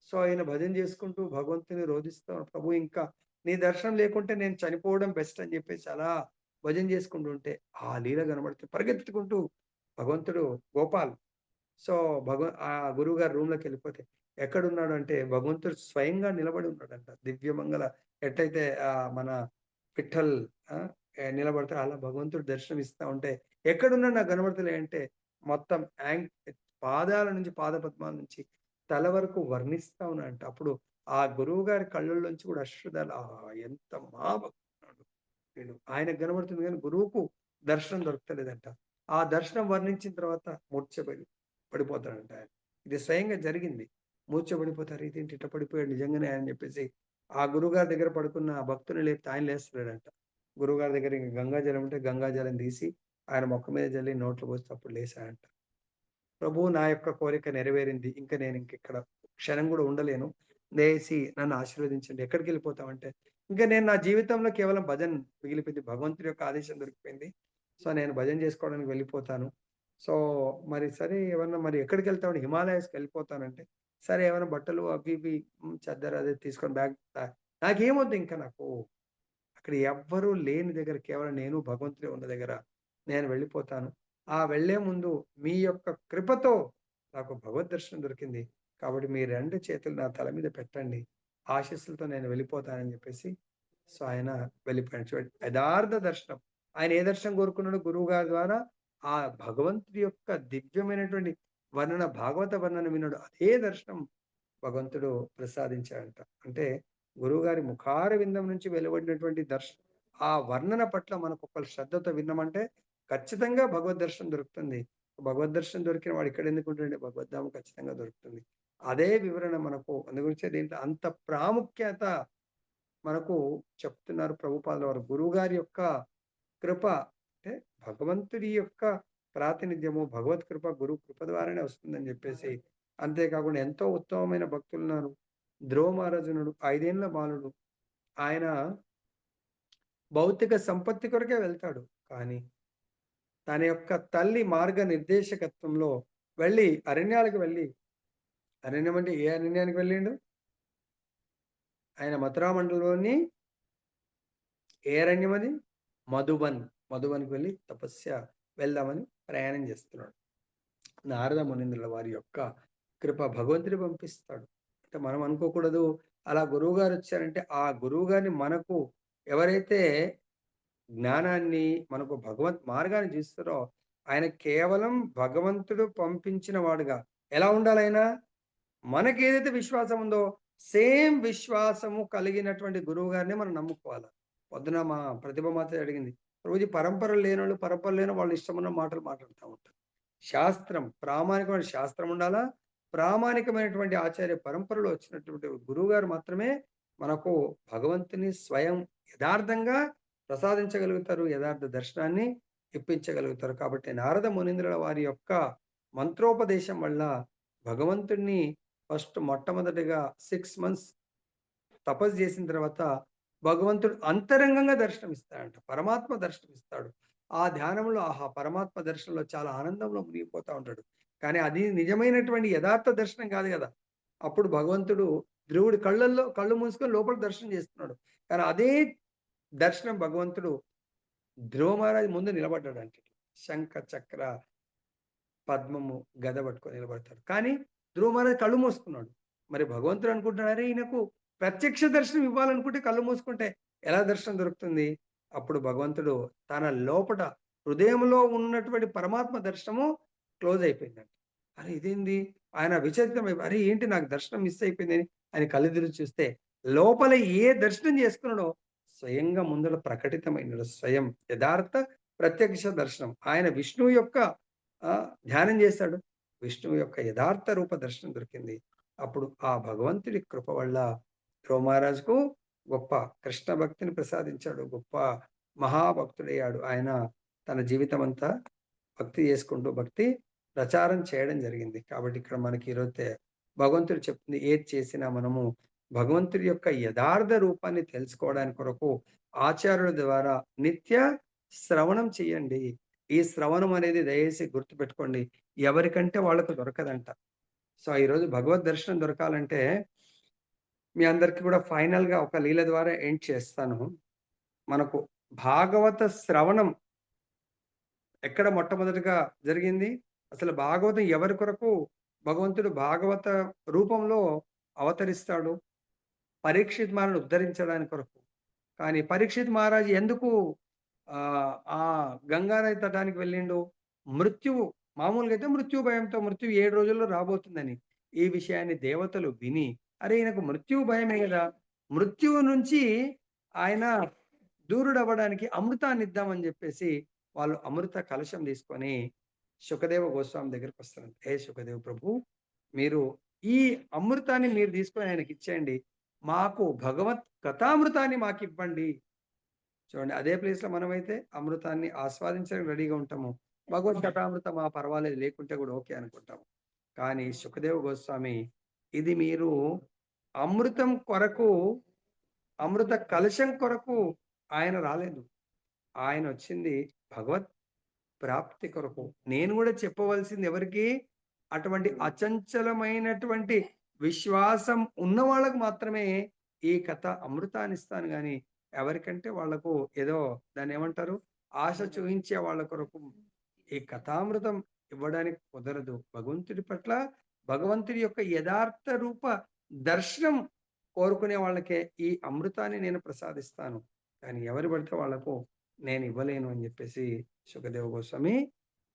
సో, ఆయన భజన జేసుకుంటూ భగవంతుని రోదిస్తా ప్రభు ఇంకా నీ దర్శనం లేకుంటే నేను చనిపోవడం బెస్ట్ అని జెప్పేసి అలా భజన జేసుకుంటూ ఉంటే, ఆ లీల కనబడితే పరిగెత్తుకుంటూ భగవంతుడు గోపాల్ సో, ఆ గురువుగారు రూమ్‌లోకెళ్ళిపోతే, ఎక్కడున్నాడు అంటే, భగవంతుడు స్వయంగా నిలబడి ఉన్నాడంట. దివ్యమంగళ ఎట్లయితే మన విఠల్ ఆ! నిలబడతాడో అలా భగవంతుడు దర్శనం ఇస్తా ఉంటే, "ఎక్కడున్నాడు నాకు కనబడతలే" అంటే, మొత్తం పాదాల నుంచి, పాదపద్మాల నుంచి తల వరకు వర్ణిస్తా ఉన్నాడంట. అప్పుడు ఆ గురువుగారి కళ్ళల్లోంచి కూడా అశ్రుధాలు ఎంత మహాభక్తుడు వీడు. ఆయనకు కనబడుతుంది గానీ, గురువుకు దర్శనం దొరకలేదంట. ఆ దర్శనం వర్ణించిన తర్వాత పడిపోతాడంట ఆయన. ఇది స్వయంగా జరిగింది. మూర్ఛపడిపోతారు. ఇదేంటి ఇట్లా పడిపోయాడు నిజంగానే అని చెప్పేసి, ఆ గురువుగారి దగ్గర పడుకున్న ఆ భక్తుడిని లేపితే ఆయన లేస్తలేడంట. గురువుగారి దగ్గర ఇంక గంగాజలం ఉంటే గంగాజలం తీసి ఆయన మొఖం మీద జల్లి నోట్లో పోస్తే అప్పుడు లేసాడంట. ప్రభువు నా యొక్క కోరిక నెరవేరింది. నేనింకిక్కడ క్షణం గూడా ఉండలేను. దయచేసి నన్ను ఆశీర్వదించండి. ఎక్కడికెళ్ళిపోతావంటే, నేను నా జీవితంలో కేవలం భజన్ మిగిలిపోయింది. భగవంతుడి యొక్క ఆదేశం దొరికిపోయింది. సో, నేను భజన జేసుకోవడానికి వెళ్ళిపోతాను. సో, మరి సరే ఏమన్నా మరి ఎక్కడికెళ్తావంటే, హిమాలయాస్‌కెళ్ళిపోతానంటే, సరే ఏమైనా బట్టలు అవి ఇవి చెద్దర అది తీసుకొని బ్యాగ్ నాకేమొద్దు ఇంకా నాకు. అక్కడ ఎవ్వరు లేని దగ్గర కేవలం నేను భగవంతుడే ఉన్న దగ్గర నేను వెళ్ళిపోతాను. ఆ వెళ్ళే ముందు మీ యొక్క కృపతో నాకు భగవద్ దర్శనం దొరికింది. కాబట్టి మీ 2 చేతులు నా తల మీద పెట్టండి. ఆశీస్సులతో నేను వెళ్ళిపోతానని చెప్పేసి సో, ఆయన వెళ్ళిపోయాడు. చూడండి యథార్థ దర్శనం. ఆయన ఏ దర్శనం కోరుకున్నాడో గురువుగారి ద్వారా ఆ భగవంతుడి యొక్క దివ్యమైనటువంటి భాగవత వర్ణన విన్నాడు. అదే దర్శనం భగవంతుడు ప్రసాదించాడంట. అంటే గురువుగారి ముఖార విందం నుంచి వెలువడినటువంటి ఆ వర్ణన పట్ల మనకొక శ్రద్ధతో విన్నామంటే ఖచ్చితంగా భగవద్ దర్శనం దొరుకుతుంది. భగవద్ దర్శనం దొరికిన వాడు ఇక్కడెందుకుంటాడండి? భగవద్ధామం ఖచ్చితంగా దొరుకుతుంది. అదే వివరణ మనకు అందుగురించే దీంట్లో అంత ప్రాముఖ్యత మనకు చెప్తున్నారు ప్రభుపాదుల వారు. గురువుగారి యొక్క కృప అంటే భగవంతుడి యొక్క ప్రాతినిధ్యము, భగవత్ కృప, గురు కృప ద్వారానే వస్తుందని జెప్పేసి, అంతేకాకుండా ఎంతో ఉత్తమమైన భక్తులున్నారు. ధ్రువ మహారాజునుడు 5 ఏండ్ల బాలుడు. ఆయన భౌతిక సంపత్తి కొరకే వెళ్తాడు. కానీ తన యొక్క తల్లి మార్గ నిర్దేశకత్వంలో అరణ్యాలకు వెళ్ళి అరణ్యం అంటే ఏ అరణ్యానికి వెళ్ళిండు? ఆయన మథురా మండలంలోని ఏ అరణ్యం అది? మధుబన్. మధుబన్‌కి వెళ్లి వెళ్దామని ప్రయాణం చేస్తున్నాడు. నారద మునీంద్రుల వారి యొక్క కృప భగవంతుడు పంపిస్తాడు. అంటే మనం అనుకోకూడదు. అలా గురువుగారొచ్చారంటే, ఆ గురువుగారిని మనకు ఎవరైతే జ్ఞానాన్ని, మనకు భగవత్ మార్గాన్ని చూపిస్తారో, ఆయన కేవలం భగవంతుడు పంపించిన వాడుగా ఎలా ఉండాలాయన? మనకేదైతే విశ్వాసం ఉందో, సేమ్ విశ్వాసము కలిగినటువంటి గురువుగారినే మనం నమ్ముకోవాల. పొద్దున మా ప్రతిభ మాత అడిగింది. రోజు పరంపరలు లేనోళ్ళు, పరంపర లేని వాళ్ళు ఇష్టమున్న మాటలు మాట్లాడుతా ఉంటారు. శాస్త్రం, ప్రామాణికమైన శాస్త్రం ఉండాలా. ప్రామాణికమైనటువంటి ఆచార్య పరంపరలో వచ్చినటువంటి గురువుగారు మాత్రమే మనకు భగవంతుని స్వయం యథార్థంగా ప్రసాదించగలుగుతారు. యథార్థ దర్శనాన్ని ఇప్పించగలుగుతారు. కాబట్టి నారద మునీంద్రుల వారి యొక్క మంత్రోపదేశం వల్ల భగవంతుడిని మొట్టమొదటిగా 6 మంత్స్ తపస్సు చేసిన తర్వాత భగవంతుడు అంతరంగంగా దర్శనమిస్తాడంట. పరమాత్మ దర్శనమిస్తాడు. ఆ ధ్యానంలో ఆహా! పరమాత్మ దర్శనంలో చాలా ఆనందంలో మునిగిపోతా ఉంటాడు. కానీ అది నిజమైనటువంటి యథార్థ దర్శనం కాదు గదా! అప్పుడు భగవంతుడు ధ్రువుడి కళ్ళు మూసుకొని లోపల దర్శనం చేస్తున్నాడు. కానీ అదే దర్శనం భగవంతుడు ధ్రువ మహారాజు ముందు నిలబడ్డాడంట. శంఖ, చక్ర, పద్మము, గద పట్టుకొని నిలబడతాడు. కానీ ధ్రువ మహారాజు కళ్ళు మూసుకున్నాడు. మరి భగవంతుడు అనుకుంటున్నాడు, అరే ఈయనకు ప్రత్యక్ష దర్శనం ఇవ్వాలనుకుంటే కళ్ళు మూసుకుంటే ఎలా దర్శనం దొరుకుతుంది? అప్పుడు భగవంతుడు తన లోపట హృదయంలో ఉన్నటువంటి పరమాత్మ దర్శనము క్లోజ్ అయిపోయిందంట. అరే! ఇదేంది? ఆయన విచలితమైపోయి అరే! ఏంటి నాకు దర్శనం మిస్ అయిపోయిందని ఆయన కళ్ళెదురు చూస్తే లోపల ఏ దర్శనం చేసుకున్నాడో స్వయంగా ముందల ప్రకటితమైనడు. స్వయం యథార్థ ప్రత్యక్ష దర్శనం. ఆయన విష్ణువు యొక్క ధ్యానం చేశాడు. విష్ణువు యొక్క యథార్థ రూప దర్శనం దొరికింది. అప్పుడు ఆ భగవంతుడి కృప వల్ల ధ్రువ మహారాజుకు గొప్ప కృష్ణ భక్తిని ప్రసాదించాడు. గొప్ప మహాభక్తుడయ్యాడు. ఆయన తన జీవితమంతా భక్తి చేసుకుంటూ భక్తి ప్రచారం చేయడం జరిగింది. కాబట్టి ఇక్కడ మనకి ఈరోజు భగవంతుడు చెప్తుంది ఏది చేసినా మనము భగవంతుడి యొక్క యథార్థ రూపాన్ని తెలుసుకోవడానికి కొరకు ఆచార్యుల ద్వారా నిత్య శ్రవణం చేయండి. ఈ శ్రవణం అనేది దయచేసి గుర్తుపెట్టుకోండి. ఎవరికంటే వాళ్ళకు దొరకదంట. సో, ఈరోజు భగవద్ దర్శనం దొరకాలంటే మీ అందరికి కూడా ఫైనల్‌గా ఒక లీల ద్వారా ఎండ్ చేస్తాను. మనకు భాగవత శ్రవణం ఎక్కడ మొట్టమొదటిగా జరిగింది? అసలు భాగవతం ఎవరి కొరకు భగవంతుడు భాగవత రూపంలో అవతరిస్తాడు? పరీక్షిత్ మహారాజుని ఉద్ధరించడానికి కొరకు. కానీ పరీక్షిత్ మహారాజు ఎందుకు ఆ గంగా నది తటానికి వెళ్ళిండు? మృత్యువు మామూలుగా అయితే మృత్యు భయంతో మృత్యువు 7 రోజుల్లో రాబోతుందని. ఈ విషయాన్ని దేవతలు విని, అరే! ఈయనకు మృత్యువు భయమే గదా! మృత్యువు నుంచి ఆయన దూరుడవ్వడానికి అమృతాన్ని ఇద్దామని జెప్పేసి, వాళ్ళు అమృత కలశం తీసుకొని శుకదేవ గోస్వామి దగ్గరికొస్తారు. "హే శుకదేవ్ ప్రభు, మీరు ఈ అమృతాన్ని మీరు తీసుకొని ఆయనకిచ్చేయండి. మాకు భగవత్ కథామృతాన్ని మాకివ్వండి." చూడండి అదే ప్లేస్‌లో మనమైతే అమృతాన్ని ఆస్వాదించడానికి రెడీగా ఉంటాము. భగవత్ కథామృతం పర్వాలేదు లేకుంటే గూడా ఓకే అనుకుంటాము. కానీ సుఖదేవ్ గోస్వామి ఇది మీరు అమృతం కొరకు, అమృత కలశం కొరకు ఆయన రాలేదు. ఆయనొచ్చింది భగవత్ ప్రాప్తి కొరకు. నేను గూడా చెప్పవలసింది ఎవరికి? అటువంటి అచంచలమైనటువంటి విశ్వాసం ఉన్న వాళ్ళకి మాత్రమే ఈ కథ అమృతాన్నిస్తాను గానీ, ఎవరికంటే వాళ్ళకు ఏదో దాన్నేమంటారు? ఆశ చూయించే వాళ్ళ కొరకు ఈ కథామృతం ఇవ్వడానికి కుదరదు. భగవంతుడి పట్ల భగవంతుడి యొక్క యథార్థ రూప దర్శనం కోరుకునే వాళ్ళకే ఈ అమృతాన్ని నేను ప్రసాదిస్తాను. కానీ ఎవరు పడితే వాళ్ళకు నేనివ్వలేను అని జెప్పేసి సుఖదేవ గోస్వామి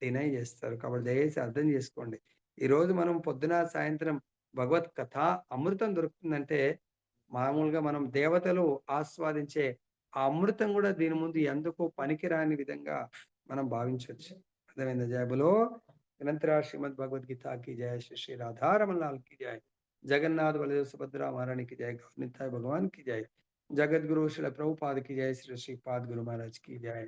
డినై జేస్తారు. కాబట్టి దయచేసి అర్థం జేసుకోండి. ఈరోజు మనం పొద్దున, సాయంత్రం భగవత్ కథా అమృతం దొరుకుతుందంటే, మామూలుగా మనం దేవతలు ఆస్వాదించే ఆ అమృతం గూడా దీని ముందు ఎందుకు పనికిరాని విధంగా మనం భావించొచ్చు. అర్థమైందా? జయ బోలో గ్రంథరాజ్ శ్రీమద్ భగవద్గీత की जय श्री श्री राधा रमन लाल की जय जगन्नाथ बलदेव सुभद्रा महारानी की जय गौर भगवान की जय जगत गुरु श्री प्रभुपाद की जय श्री श्रीपाद गुरु महाराज की जय